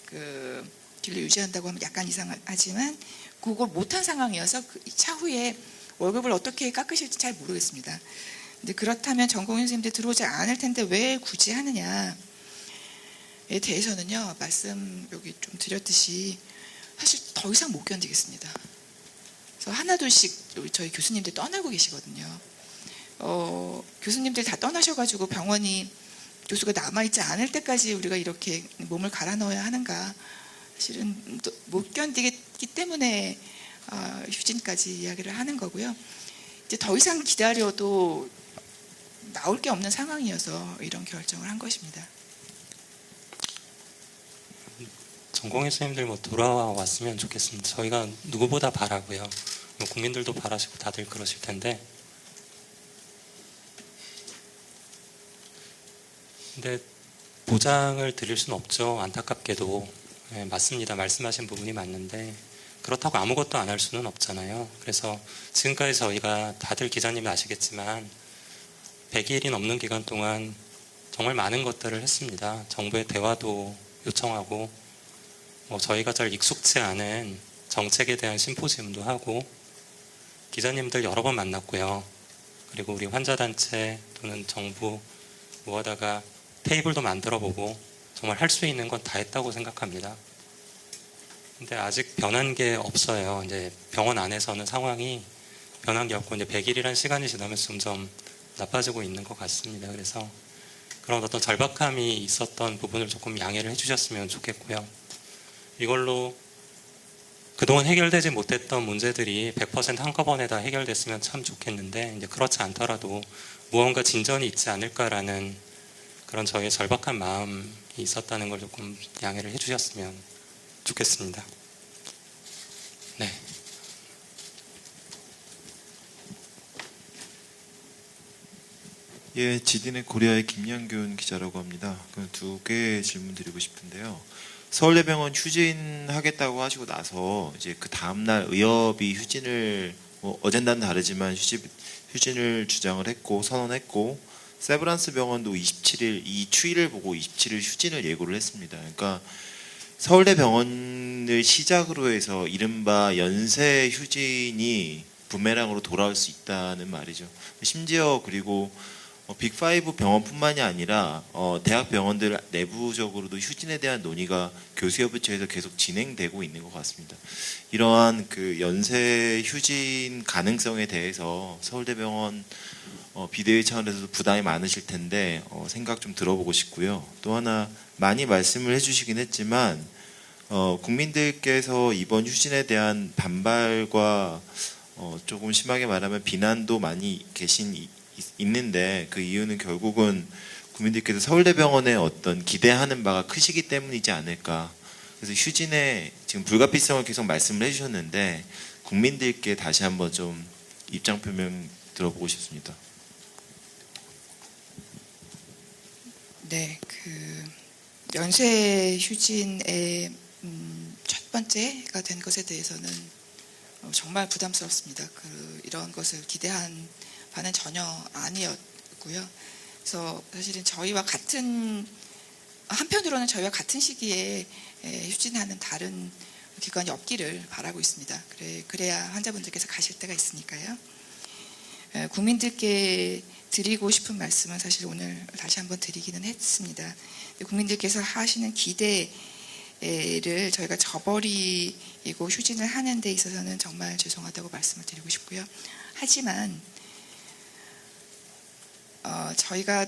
그 진료 유지한다고 하면 약간 이상하지만 그걸 못한 상황이어서 그 차후에 월급을 어떻게 깎으실지 잘 모르겠습니다. 근데 그렇다면 전공의 선생님들 들어오지 않을 텐데 왜 굳이 하느냐에 대해서는요 말씀 여기 좀 드렸듯이 사실 더 이상 못 견디겠습니다. 그래서 하나둘씩 저희 교수님들 떠나고 계시거든요. 교수님들 다 떠나셔가지고 병원이 교수가 남아있지 않을 때까지 우리가 이렇게 몸을 갈아 넣어야 하는가 사실은 못 견디기 때문에 휴진까지 이야기를 하는 거고요. 이제 더 이상 기다려도 나올 게 없는 상황이어서 이런 결정을 한 것입니다. 전공의 선생님들 뭐 돌아와 왔으면 좋겠습니다. 저희가 누구보다 바라고요. 뭐 국민들도 바라시고 다들 그러실 텐데. 근데 보장을 드릴 수는 없죠. 안타깝게도. 네, 맞습니다. 말씀하신 부분이 맞는데 그렇다고 아무것도 안 할 수는 없잖아요. 그래서 지금까지 저희가 다들 기자님이 아시겠지만 100일이 넘는 기간 동안 정말 많은 것들을 했습니다. 정부의 대화도 요청하고 저희가 잘 익숙치 않은 정책에 대한 심포지움도 하고 기자님들 여러 번 만났고요. 그리고 우리 환자단체 또는 정부 모아다가 테이블도 만들어보고 정말 할 수 있는 건 다 했다고 생각합니다. 근데 아직 변한 게 없어요. 이제 병원 안에서는 상황이 변한 게 없고 이제 100일이라는 시간이 지나면서 점점 나빠지고 있는 것 같습니다. 그래서 그런 어떤 절박함이 있었던 부분을 조금 양해를 해주셨으면 좋겠고요. 이걸로 그동안 해결되지 못했던 문제들이 100% 한꺼번에 다 해결됐으면 참 좋겠는데 이제 그렇지 않더라도 무언가 진전이 있지 않을까라는 그런 저희의 절박한 마음이 있었다는 걸 조금 양해를 해주셨으면 좋겠습니다. 네. 예, 지딘의 코리아의 김양균 기자라고 합니다. 두 개의 질문 드리고 싶은데요. 서울대병원 휴진하겠다고 하시고 나서 이제 그 다음날 의협이 휴진을 어젠다는 다르지만 휴진을 주장을 했고 선언했고 세브란스 병원도 27일 이 추이를 보고 27일 휴진을 예고를 했습니다. 그러니까 서울대 병원을 시작으로 해서 이른바 연쇄 휴진이 부메랑으로 돌아올 수 있다는 말이죠. 심지어 그리고 빅5 병원뿐만이 아니라 대학 병원들 내부적으로도 휴진에 대한 논의가 교수협의체에서 계속 진행되고 있는 것 같습니다. 이러한 그 연쇄 휴진 가능성에 대해서 서울대병원 비대위 차원에서도 부담이 많으실 텐데 생각 좀 들어보고 싶고요. 또 하나 많이 말씀을 해주시긴 했지만 국민들께서 이번 휴진에 대한 반발과 조금 심하게 말하면 비난도 많이 있는데 그 이유는 결국은 국민들께서 서울대병원에 어떤 기대하는 바가 크시기 때문이지 않을까. 그래서 휴진의 지금 불가피성을 계속 말씀을 해주셨는데 국민들께 다시 한번 좀 입장 표명 들어보고 싶습니다. 네, 그 연쇄 휴진의 첫 번째가 된 것에 대해서는 정말 부담스럽습니다. 이런 것을 기대한 바는 전혀 아니었고요. 그래서 사실은 저희와 한편으로는 저희와 같은 시기에 휴진하는 다른 기관이 없기를 바라고 있습니다. 그래야 환자분들께서 가실 때가 있으니까요. 국민들께 드리고 싶은 말씀은 사실 오늘 다시 한번 드리기는 했습니다. 국민들께서 하시는 기대를 저희가 저버리고 휴진을 하는 데 있어서는 정말 죄송하다고 말씀을 드리고 싶고요. 하지만 저희가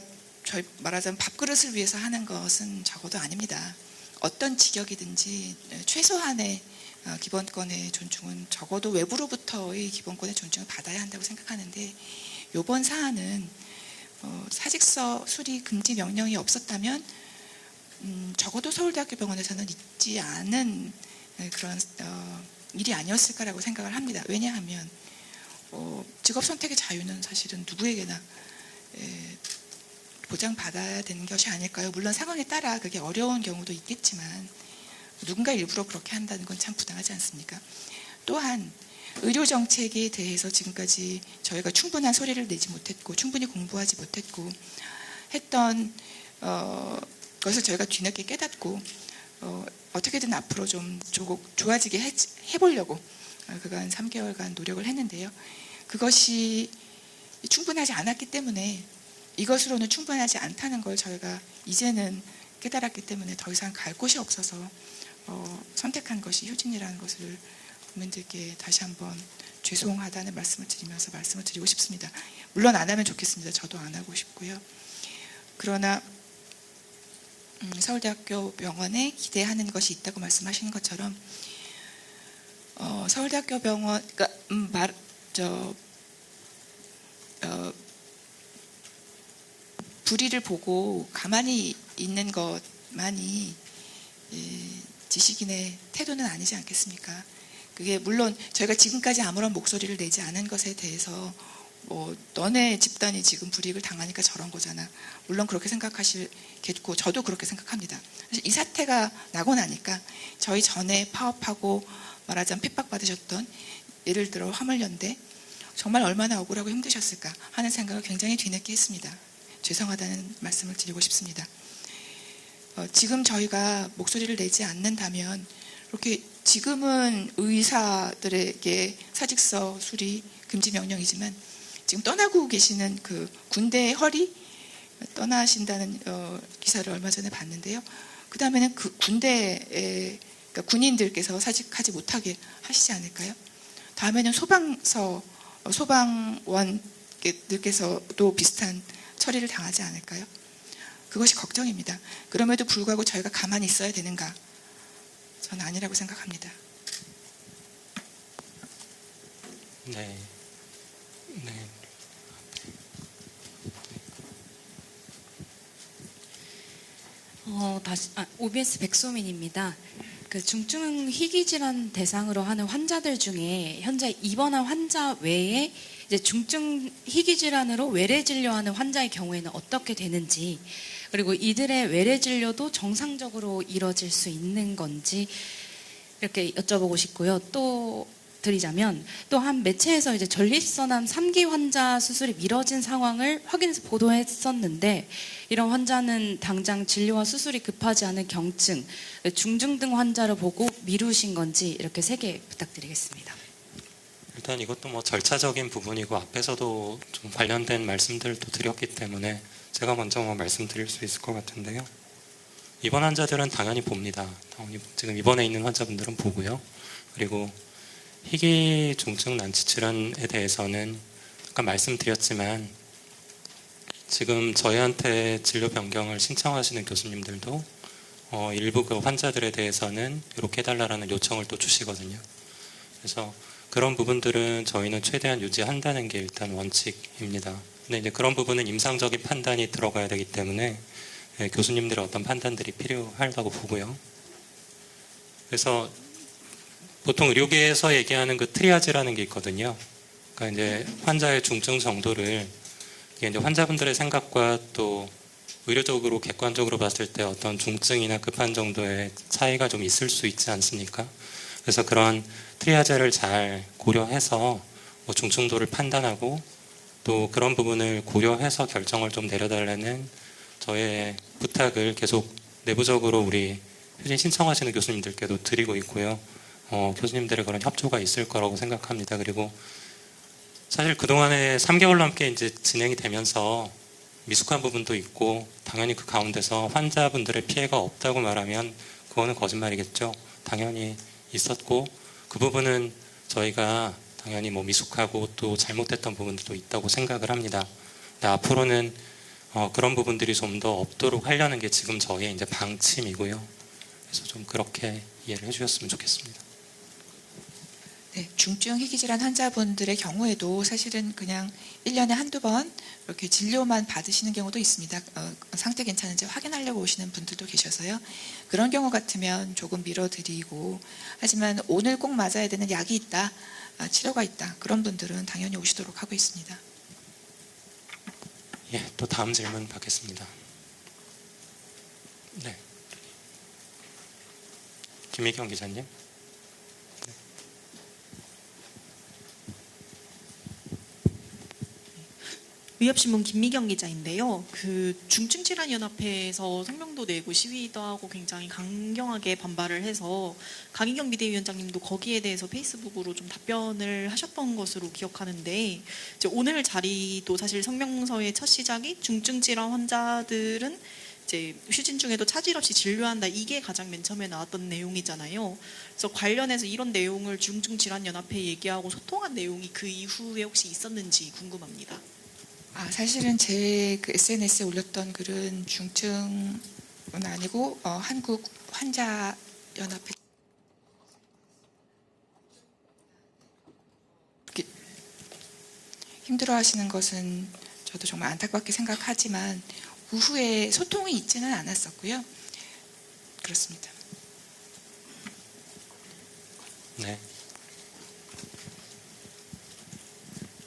말하자면 밥그릇을 위해서 하는 것은 적어도 아닙니다. 어떤 직역이든지 최소한의 기본권의 존중은 적어도 외부로부터의 기본권의 존중을 받아야 한다고 생각하는데 이번 사안은 사직서 수리 금지 명령이 없었다면 적어도 서울대학교 병원에서는 있지 않은 그런 일이 아니었을까라고 생각을 합니다. 왜냐하면 직업 선택의 자유는 사실은 누구에게나 보장받아야 되는 것이 아닐까요? 물론 상황에 따라 그게 어려운 경우도 있겠지만 누군가 일부러 그렇게 한다는 건 참 부당하지 않습니까? 또한 의료 정책에 대해서 지금까지 저희가 충분한 소리를 내지 못했고 충분히 공부하지 못했고 했던 것을 저희가 뒤늦게 깨닫고 어떻게든 앞으로 좀 좋아지게 해보려고 그간 3개월간 노력을 했는데요. 그것이 충분하지 않았기 때문에 이것으로는 충분하지 않다는 걸 저희가 이제는 깨달았기 때문에 더 이상 갈 곳이 없어서 선택한 것이 휴진이라는 것을 국민들께 다시 한번 죄송하다는 말씀을 드리면서 말씀을 드리고 싶습니다. 물론 안 하면 좋겠습니다. 저도 안 하고 싶고요. 그러나 서울대학교 병원에 기대하는 것이 있다고 말씀하시는 것처럼 서울대학교 병원 불의를 보고 가만히 있는 것만이 지식인의 태도는 아니지 않겠습니까? 그게 물론 저희가 지금까지 아무런 목소리를 내지 않은 것에 대해서 너네 집단이 지금 불이익을 당하니까 저런 거잖아. 물론 그렇게 생각하시겠고 저도 그렇게 생각합니다. 이 사태가 나고 나니까 저희 전에 파업하고 말하자면 핍박받으셨던 예를 들어 화물연대 정말 얼마나 억울하고 힘드셨을까 하는 생각을 굉장히 뒤늦게 했습니다. 죄송하다는 말씀을 드리고 싶습니다. 지금 저희가 목소리를 내지 않는다면 이렇게 지금은 의사들에게 사직서 수리 금지 명령이지만 지금 떠나고 계시는 그 군대의 허리 떠나신다는 기사를 얼마 전에 봤는데요. 그 다음에는 그 군대의 그러니까 군인들께서 사직하지 못하게 하시지 않을까요? 다음에는 소방원들께서도 비슷한 처리를 당하지 않을까요? 그것이 걱정입니다. 그럼에도 불구하고 저희가 가만히 있어야 되는가? 저는 아니라고 생각합니다. 네. OBS 백소민입니다. 그 중증 희귀질환 대상으로 하는 환자들 중에 현재 입원한 환자 외에 이제 중증 희귀질환으로 외래 진료하는 환자의 경우에는 어떻게 되는지, 그리고 이들의 외래 진료도 정상적으로 이뤄질 수 있는 건지 이렇게 여쭤보고 싶고요. 또 드리자면 또 한 매체에서 이제 전립선암 3기 환자 수술이 미뤄진 상황을 확인해서 보도했었는데 이런 환자는 당장 진료와 수술이 급하지 않은 경증, 중증 등 환자를 보고 미루신 건지 이렇게 3개 부탁드리겠습니다. 일단 이것도 뭐 절차적인 부분이고 앞에서도 좀 관련된 말씀들도 드렸기 때문에 제가 먼저 뭐 말씀드릴 수 있을 것 같은데요. 입원 환자들은 당연히 봅니다. 당연히 지금 입원해 있는 환자분들은 보고요. 그리고 희귀 중증 난치 질환에 대해서는 아까 말씀드렸지만 지금 저희한테 진료 변경을 신청하시는 교수님들도 일부 그 환자들에 대해서는 이렇게 해달라는 요청을 또 주시거든요. 그래서 그런 부분들은 저희는 최대한 유지한다는 게 일단 원칙입니다. 근데 이제 그런 부분은 임상적인 판단이 들어가야 되기 때문에 교수님들의 어떤 판단들이 필요하다고 보고요. 그래서 보통 의료계에서 얘기하는 그 트리아지라는 게 있거든요. 그러니까 이제 환자의 중증 정도를 이게 이제 환자분들의 생각과 또 의료적으로 객관적으로 봤을 때 어떤 중증이나 급한 정도의 차이가 좀 있을 수 있지 않습니까? 그래서 그런 트리아제를 잘 고려해서 뭐 중증도를 판단하고 또 그런 부분을 고려해서 결정을 좀 내려달라는 저의 부탁을 계속 내부적으로 우리 휴진 신청하시는 교수님들께도 드리고 있고요. 교수님들의 그런 협조가 있을 거라고 생각합니다. 그리고 사실 그동안에 3개월 넘게 이제 진행이 되면서 미숙한 부분도 있고 당연히 그 가운데서 환자분들의 피해가 없다고 말하면 그거는 거짓말이겠죠. 당연히 있었고 그 부분은 저희가 당연히 뭐 미숙하고 또 잘못됐던 부분들도 있다고 생각을 합니다. 근데 앞으로는 그런 부분들이 좀 더 없도록 하려는 게 지금 저희의 이제 방침이고요. 그래서 좀 그렇게 이해를 해주셨으면 좋겠습니다. 네, 중증 희귀질환 환자분들의 경우에도 사실은 그냥 1년에 한두 번 이렇게 진료만 받으시는 경우도 있습니다. 상태 괜찮은지 확인하려고 오시는 분들도 계셔서요. 그런 경우 같으면 조금 미뤄드리고 하지만 오늘 꼭 맞아야 되는 약이 있다, 치료가 있다 그런 분들은 당연히 오시도록 하고 있습니다. 예, 또 다음 질문 받겠습니다. 네, 김혜경 기자님. 위협신문 김미경 기자인데요. 그 중증질환연합회에서 성명도 내고 시위도 하고 굉장히 강경하게 반발을 해서 강인경 비대위원장님도 거기에 대해서 페이스북으로 좀 답변을 하셨던 것으로 기억하는데 이제 오늘 자리도 사실 성명서의 첫 시작이 중증질환 환자들은 이제 휴진 중에도 차질 없이 진료한다 이게 가장 맨 처음에 나왔던 내용이잖아요. 그래서 관련해서 이런 내용을 중증질환연합회에 얘기하고 소통한 내용이 그 이후에 혹시 있었는지 궁금합니다. 사실은 제 그 SNS에 올렸던 글은 중증은 아니고 한국 환자연합회 이렇게 힘들어하시는 것은 저도 정말 안타깝게 생각하지만 후에 소통이 있지는 않았었고요. 그렇습니다. 네.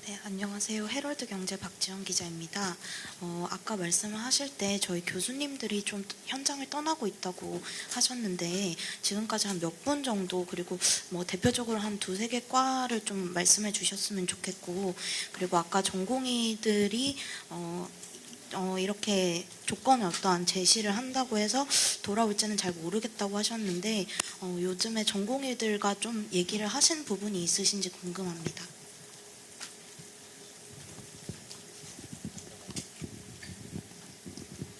네, 안녕하세요. 헤럴드 경제 박지연 기자입니다. 아까 말씀을 하실 때 저희 교수님들이 좀 현장을 떠나고 있다고 하셨는데 지금까지 한 몇 분 정도 그리고 뭐 대표적으로 한 2-3개 과를 좀 말씀해 주셨으면 좋겠고 그리고 아까 전공의들이 이렇게 조건을 어떠한 제시를 한다고 해서 돌아올지는 잘 모르겠다고 하셨는데 요즘에 전공의들과 좀 얘기를 하신 부분이 있으신지 궁금합니다.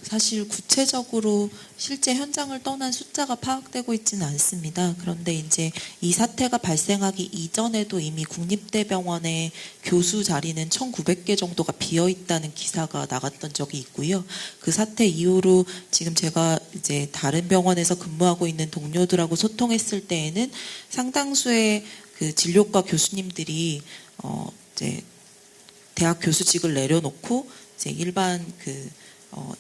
사실 구체적으로 실제 현장을 떠난 숫자가 파악되고 있지는 않습니다. 그런데 이제 이 사태가 발생하기 이전에도 이미 국립대병원의 교수 자리는 1,900개 정도가 비어 있다는 기사가 나갔던 적이 있고요. 그 사태 이후로 지금 제가 이제 다른 병원에서 근무하고 있는 동료들하고 소통했을 때에는 상당수의 그 진료과 교수님들이 이제 대학 교수직을 내려놓고 이제 일반 그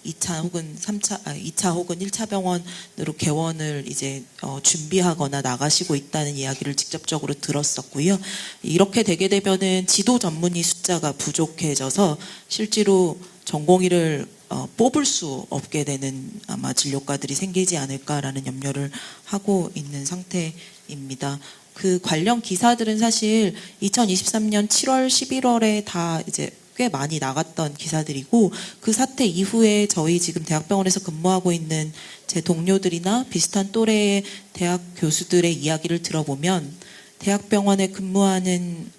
2차 혹은 2차 혹은 1차 병원으로 개원을 이제 준비하거나 나가시고 있다는 이야기를 직접적으로 들었었고요. 이렇게 되게 되면은 지도 전문의 숫자가 부족해져서 실제로 전공의를 뽑을 수 없게 되는 아마 진료과들이 생기지 않을까라는 염려를 하고 있는 상태입니다. 그 관련 기사들은 사실 2023년 7월, 11월에 다 이제 꽤 많이 나갔던 기사들이고, 그 사태 이후에 저희 지금 대학병원에서 근무하고 있는 제 동료들이나 비슷한 또래의 대학 교수들의 이야기를 들어보면 대학병원에 근무하는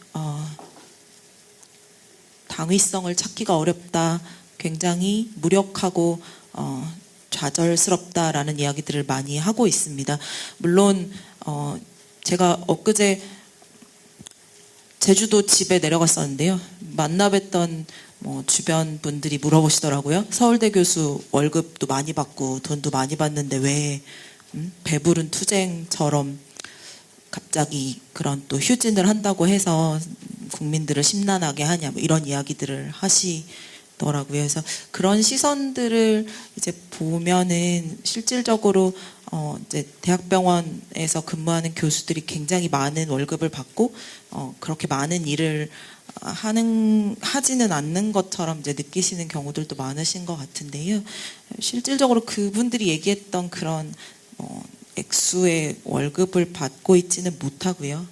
당위성을 찾기가 어렵다, 굉장히 무력하고 좌절스럽다라는 이야기들을 많이 하고 있습니다. 물론 제가 엊그제 제주도 집에 내려갔었는데요. 만나 뵀던 주변 분들이 물어보시더라고요. 서울대 교수 월급도 많이 받고 돈도 많이 받는데 왜 배부른 투쟁처럼 갑자기 그런 또 휴진을 한다고 해서 국민들을 심란하게 하냐, 뭐 이런 이야기들을 하시더라고요. 그래서 그런 시선들을 이제 보면은 실질적으로 이제 대학병원에서 근무하는 교수들이 굉장히 많은 월급을 받고 그렇게 많은 일을 하지는 않는 것처럼 이제 느끼시는 경우들도 많으신 것 같은데요. 실질적으로 그분들이 얘기했던 그런 액수의 월급을 받고 있지는 못하고요.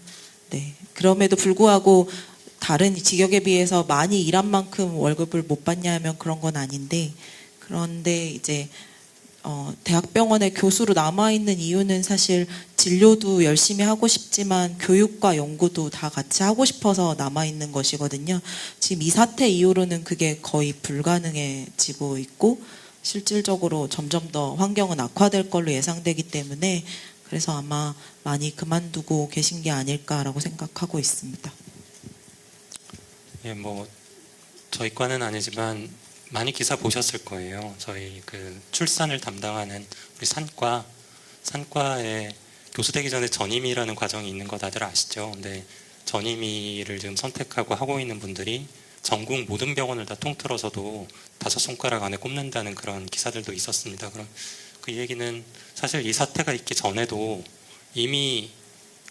네. 그럼에도 불구하고 다른 직역에 비해서 많이 일한 만큼 월급을 못 받냐 하면 그런 건 아닌데, 그런데 이제 대학병원에 교수로 남아있는 이유는 사실 진료도 열심히 하고 싶지만 교육과 연구도 다 같이 하고 싶어서 남아있는 것이거든요. 지금 이 사태 이후로는 그게 거의 불가능해지고 있고, 실질적으로 점점 더 환경은 악화될 걸로 예상되기 때문에 그래서 아마 많이 그만두고 계신 게 아닐까라고 생각하고 있습니다. 예, 뭐 저희 과는 아니지만 많이 기사 보셨을 거예요. 저희 그 출산을 담당하는 우리 산과에 교수 되기 전에 전임의라는 과정이 있는 거 다들 아시죠? 근데 전임의를 지금 선택하고 하고 있는 분들이 전국 모든 병원을 다 통틀어서도 5손가락 안에 꼽는다는 그런 기사들도 있었습니다. 그럼 그 얘기는 사실 이 사태가 있기 전에도 이미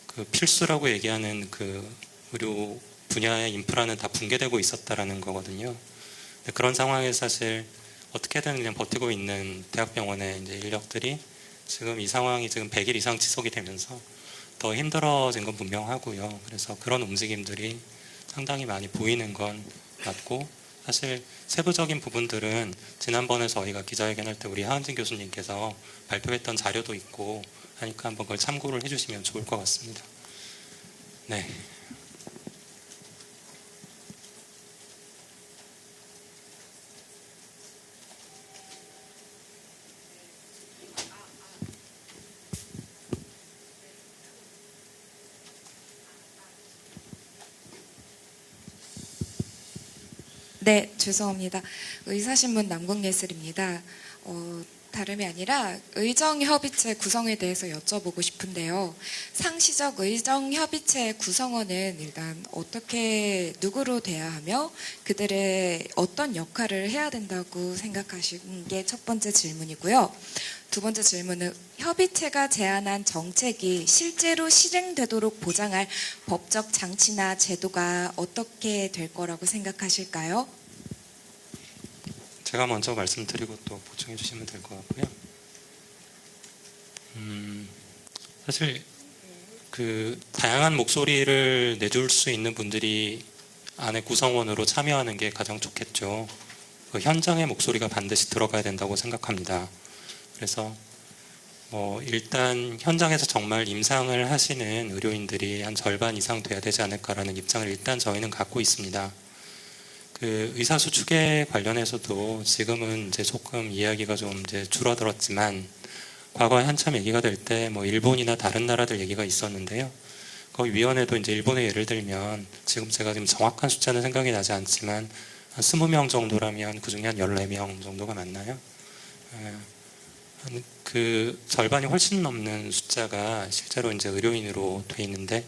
그 필수라고 얘기하는 그 의료 분야의 인프라는 다 붕괴되고 있었다라는 거거든요. 그런 상황에서 사실 어떻게든 그냥 버티고 있는 대학병원의 이제 인력들이 지금 이 상황이 지금 100일 이상 지속이 되면서 더 힘들어진 건 분명하고요. 그래서 그런 움직임들이 상당히 많이 보이는 건 맞고, 사실 세부적인 부분들은 지난번에 저희가 기자회견할 때 우리 하은진 교수님께서 발표했던 자료도 있고 하니까 한번 그걸 참고를 해주시면 좋을 것 같습니다. 네. 네, 죄송합니다. 의사신문 남궁예슬입니다. 다름이 아니라 의정협의체 구성에 대해서 여쭤보고 싶은데요. 상시적 의정협의체 구성원은 일단 어떻게 누구로 돼야 하며 그들의 어떤 역할을 해야 된다고 생각하시는 게 첫 번째 질문이고요. 두 번째 질문은 협의체가 제안한 정책이 실제로 실행되도록 보장할 법적 장치나 제도가 어떻게 될 거라고 생각하실까요? 제가 먼저 말씀드리고 또 보충해 주시면 될 것 같고요. 사실 그 다양한 목소리를 내줄 수 있는 분들이 안에 구성원으로 참여하는 게 가장 좋겠죠. 그 현장의 목소리가 반드시 들어가야 된다고 생각합니다. 그래서 일단 현장에서 정말 임상을 하시는 의료인들이 한 절반 이상 돼야 되지 않을까라는 입장을 일단 저희는 갖고 있습니다. 그 의사소축에 관련해서도 지금은 이제 조금 이야기가 좀 이제 줄어들었지만 과거에 한참 얘기가 될 때 일본이나 다른 나라들 얘기가 있었는데요. 거기 위원회도 이제 일본의 예를 들면 지금 제가 지금 정확한 숫자는 생각이 나지 않지만 한 20명 정도라면 그 중에 한 14명 정도가 맞나요? 그 절반이 훨씬 넘는 숫자가 실제로 이제 의료인으로 돼 있는데,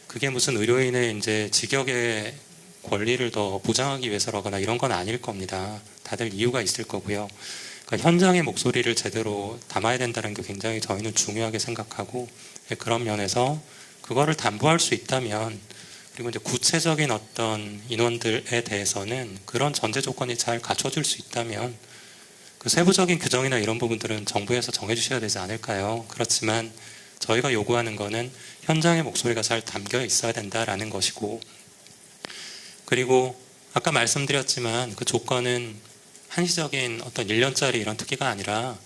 그게 무슨 의료인의 이제 직역의 권리를 더 보장하기 위해서라거나 이런 건 아닐 겁니다. 다들 이유가 있을 거고요. 그러니까 현장의 목소리를 제대로 담아야 된다는 게 굉장히 저희는 중요하게 생각하고, 그런 면에서 그거를 담보할 수 있다면, 그리고 이제 구체적인 어떤 인원들에 대해서는 그런 전제 조건이 잘 갖춰질 수 있다면 그 세부적인 규정이나 이런 부분들은 정부에서 정해주셔야 되지 않을까요? 그렇지만 저희가 요구하는 거는 현장의 목소리가 잘 담겨 있어야 된다라는 것이고, 그리고 아까 말씀드렸지만 그 조건은 한시적인 어떤 1년짜리 이런 특기가 아니라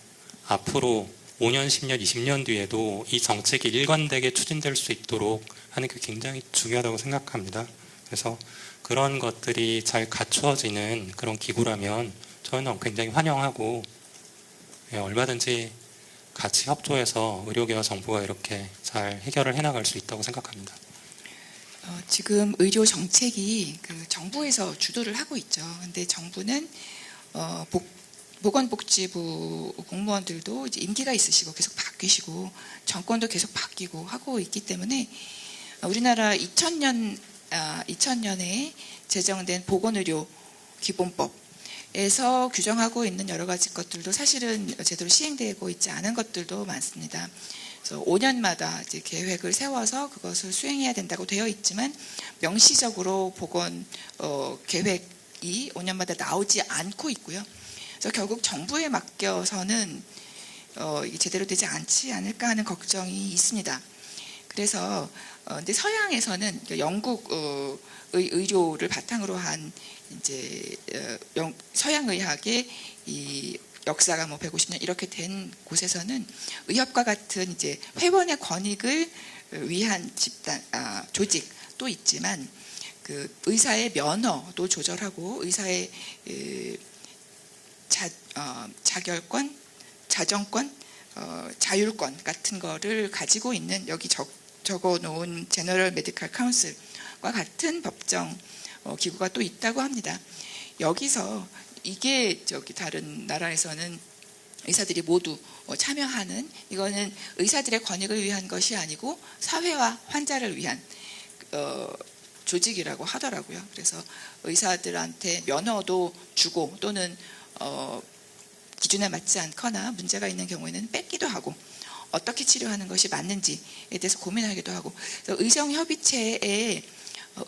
앞으로 5년, 10년, 20년 뒤에도 이 정책이 일관되게 추진될 수 있도록 하는 게 굉장히 중요하다고 생각합니다. 그래서 그런 것들이 잘 갖추어지는 그런 기구라면 저는 굉장히 환영하고, 얼마든지 같이 협조해서 의료계와 정부가 이렇게 잘 해결을 해나갈 수 있다고 생각합니다. 지금 의료 정책이 그 정부에서 주도를 하고 있죠. 근데 정부는 보건복지부 공무원들도 이제 임기가 있으시고 계속 바뀌시고 정권도 계속 바뀌고 하고 있기 때문에 우리나라 2000년에 제정된 보건의료 기본법에서 규정하고 있는 여러 가지 것들도 사실은 제대로 시행되고 있지 않은 것들도 많습니다. 그래서 5년마다 이제 계획을 세워서 그것을 수행해야 된다고 되어 있지만 명시적으로 보건 계획이 5년마다 나오지 않고 있고요. 그래서 결국 정부에 맡겨서는 이게 제대로 되지 않지 않을까 하는 걱정이 있습니다. 그래서 근데 서양에서는 영국의 의료를 바탕으로 한 이제 서양 의학의 이 역사가 뭐 150년 이렇게 된 곳에서는 의협과 같은 이제 회원의 권익을 위한 조직도 있지만 그 의사의 면허도 조절하고 의사의 자결권, 자정권, 자율권 같은 거를 가지고 있는 여기 적어놓은 제너럴 메디컬 카운슬과 같은 법정 기구가 또 있다고 합니다. 여기서 이게 다른 나라에서는 의사들이 모두 참여하는, 이거는 의사들의 권익을 위한 것이 아니고 사회와 환자를 위한 조직이라고 하더라고요. 그래서 의사들한테 면허도 주고 또는 기준에 맞지 않거나 문제가 있는 경우에는 뺏기도 하고 어떻게 치료하는 것이 맞는지에 대해서 고민하기도 하고, 그래서 의정협의체에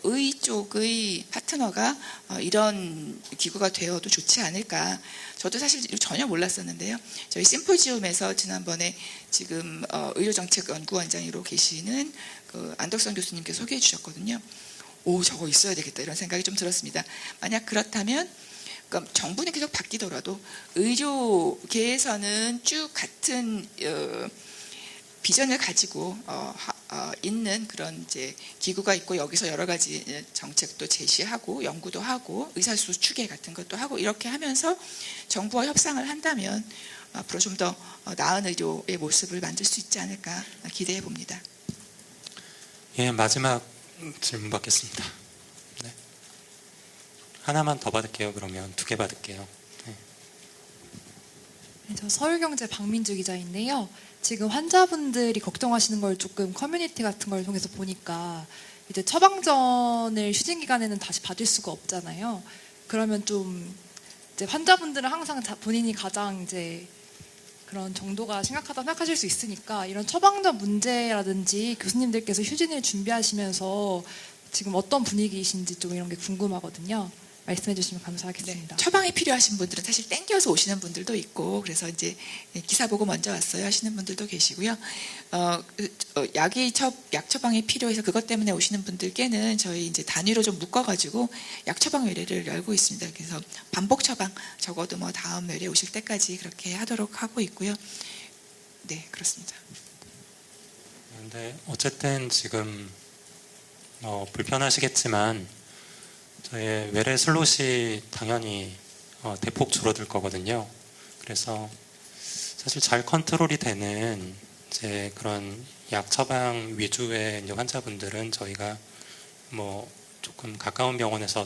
의 쪽의 파트너가 이런 기구가 되어도 좋지 않을까. 저도 사실 전혀 몰랐었는데요. 저희 심포지움에서 지난번에 지금 의료정책연구원장으로 계시는 그 안덕선 교수님께서 소개해 주셨거든요. 오, 저거 있어야 되겠다 이런 생각이 좀 들었습니다. 만약 그렇다면 그러니까 정부는 계속 바뀌더라도 의료계에서는 쭉 같은 비전을 가지고 있는 그런 이제 기구가 있고 여기서 여러 가지 정책도 제시하고 연구도 하고 의사수 추계 같은 것도 하고 이렇게 하면서 정부와 협상을 한다면 앞으로 좀 더 나은 의료의 모습을 만들 수 있지 않을까 기대해 봅니다. 예, 마지막 질문 받겠습니다. 네. 하나만 더 받을게요. 그러면 2개 받을게요. 네. 네, 저 서울경제 박민주 기자인데요. 지금 환자분들이 걱정하시는 걸 조금 커뮤니티 같은 걸 통해서 보니까 이제 처방전을 휴진 기간에는 다시 받을 수가 없잖아요. 그러면 좀 이제 환자분들은 항상 본인이 가장 이제 그런 정도가 심각하다고 생각하실 수 있으니까 이런 처방전 문제라든지 교수님들께서 휴진을 준비하시면서 지금 어떤 분위기이신지 좀 이런 게 궁금하거든요. 말씀해 주시면 감사하겠습니다. 네, 처방이 필요하신 분들은 사실 땡겨서 오시는 분들도 있고 그래서 이제 기사 보고 먼저 왔어요 하시는 분들도 계시고요. 약 처방이 필요해서 그것 때문에 오시는 분들께는 저희 이제 단위로 좀 묶어가지고 약 처방 의뢰를 열고 있습니다. 그래서 반복 처방 적어도 뭐 다음 의뢰 오실 때까지 그렇게 하도록 하고 있고요. 네, 그렇습니다. 근데 어쨌든 지금 불편하시겠지만 저의 외래 슬롯이 당연히 대폭 줄어들 거거든요. 그래서 사실 잘 컨트롤이 되는 이제 그런 약 처방 위주의 이제 환자분들은 저희가 뭐 조금 가까운 병원에서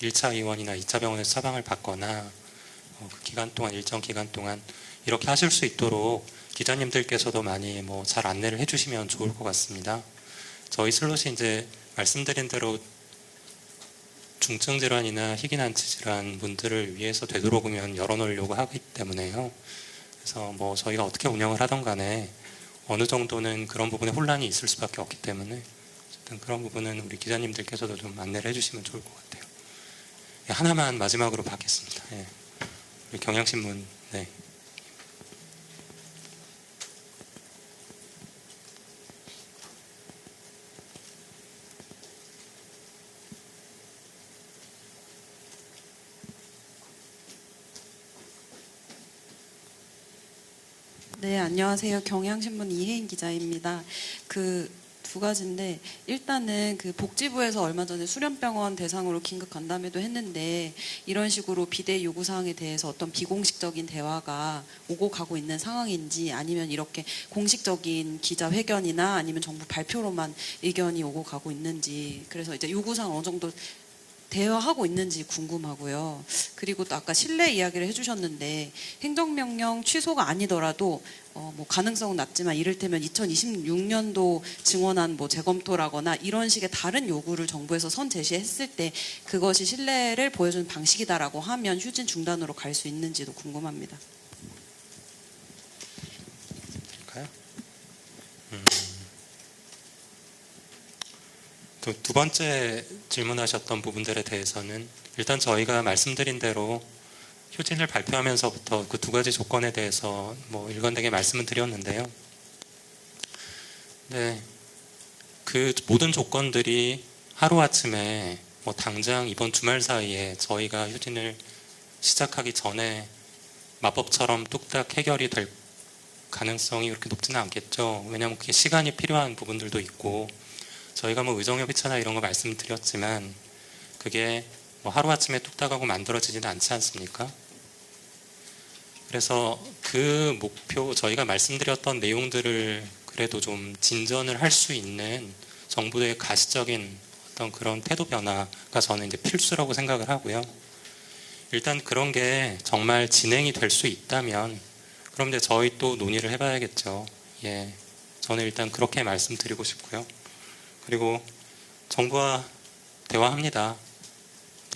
1차 의원이나 2차 병원에서 처방을 받거나 그 기간 동안 일정 기간 동안 이렇게 하실 수 있도록 기자님들께서도 많이 뭐 잘 안내를 해주시면 좋을 것 같습니다. 저희 슬롯이 이제 말씀드린 대로 중증 질환이나 희귀난치 질환 분들을 위해서 되도록이면 열어놓으려고 하기 때문에요. 그래서 뭐 저희가 어떻게 운영을 하던 간에 어느 정도는 그런 부분에 혼란이 있을 수밖에 없기 때문에 어쨌든 그런 부분은 우리 기자님들께서도 좀 안내를 해주시면 좋을 것 같아요. 예, 하나만 마지막으로 받겠습니다. 예. 우리 경향신문. 네. 네, 안녕하세요. 경향신문 이혜인 기자입니다. 그 두 가지인데 일단은 그 복지부에서 얼마 전에 수련병원 대상으로 긴급 간담회도 했는데 이런 식으로 비대 요구 사항에 대해서 어떤 비공식적인 대화가 오고 가고 있는 상황인지 아니면 이렇게 공식적인 기자회견이나 아니면 정부 발표로만 의견이 오고 가고 있는지 그래서 이제 요구 사항 어느 정도 대화하고 있는지 궁금하고요. 그리고 또 아까 신뢰 이야기를 해주셨는데 행정명령 취소가 아니더라도 뭐 가능성은 낮지만 이를테면 2026년도 증원안 뭐 재검토라거나 이런 식의 다른 요구를 정부에서 선 제시했을 때 그것이 신뢰를 보여주는 방식이다라고 하면 휴진 중단으로 갈 수 있는지도 궁금합니다. 될까요? 두 번째 질문하셨던 부분들에 대해서는 일단 저희가 말씀드린 대로 휴진을 발표하면서부터 그 두 가지 조건에 대해서 뭐 일관되게 말씀을 드렸는데요. 네, 그 모든 조건들이 하루아침에 뭐 당장 이번 주말 사이에 저희가 휴진을 시작하기 전에 마법처럼 뚝딱 해결이 될 가능성이 그렇게 높지는 않겠죠. 왜냐하면 그게 시간이 필요한 부분들도 있고 저희가 뭐 의정협의체나 이런 거 말씀드렸지만 그게 뭐 하루아침에 뚝딱하고 만들어지지는 않지 않습니까? 그래서 그 목표 저희가 말씀드렸던 내용들을 그래도 좀 진전을 할 수 있는 정부의 가시적인 어떤 그런 태도 변화가 저는 이제 필수라고 생각을 하고요. 일단 그런 게 정말 진행이 될 수 있다면 그럼 이제 저희 또 논의를 해봐야겠죠. 예, 저는 일단 그렇게 말씀드리고 싶고요. 그리고 정부와 대화합니다.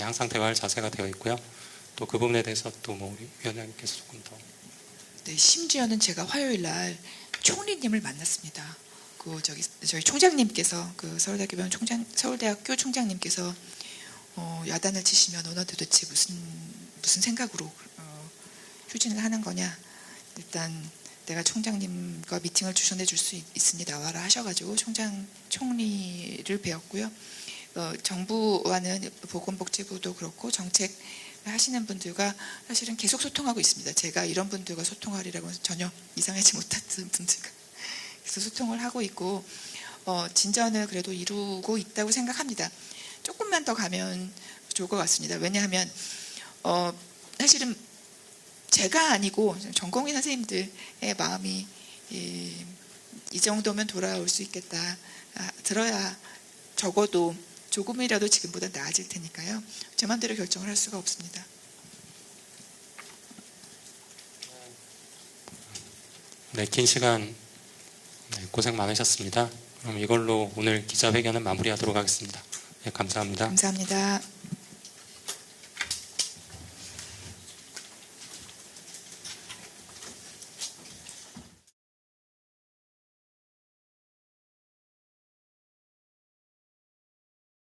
항상 대화할 자세가 되어 있고요. 또 그 부분에 대해서 또 뭐 위원장님께서 조금 더. 네, 심지어는 제가 화요일 날 총리님을 만났습니다. 저희 총장님께서 그 서울대학교 총장님께서 야단을 치시면 너는 도대체 무슨 생각으로 휴진을 하는 거냐. 일단 내가 총장님과 미팅을 주선해 줄 수 있으니 나와라 하셔가지고 총리를 배웠고요. 정부와는 보건복지부도 그렇고 정책 하시는 분들과 사실은 계속 소통하고 있습니다. 제가 이런 분들과 소통하리라고 전혀 이상하지 못했던 분들과 계속 소통을 하고 있고 진전을 그래도 이루고 있다고 생각합니다. 조금만 더 가면 좋을 것 같습니다. 왜냐하면 사실은 제가 아니고 전공의 선생님들의 마음이 이 정도면 돌아올 수 있겠다. 들어야 적어도 조금이라도 지금보다 나아질 테니까요. 제 마음대로 결정을 할 수가 없습니다. 네, 긴 시간 고생 많으셨습니다. 그럼 이걸로 오늘 기자회견은 마무리하도록 하겠습니다. 네, 감사합니다. 감사합니다.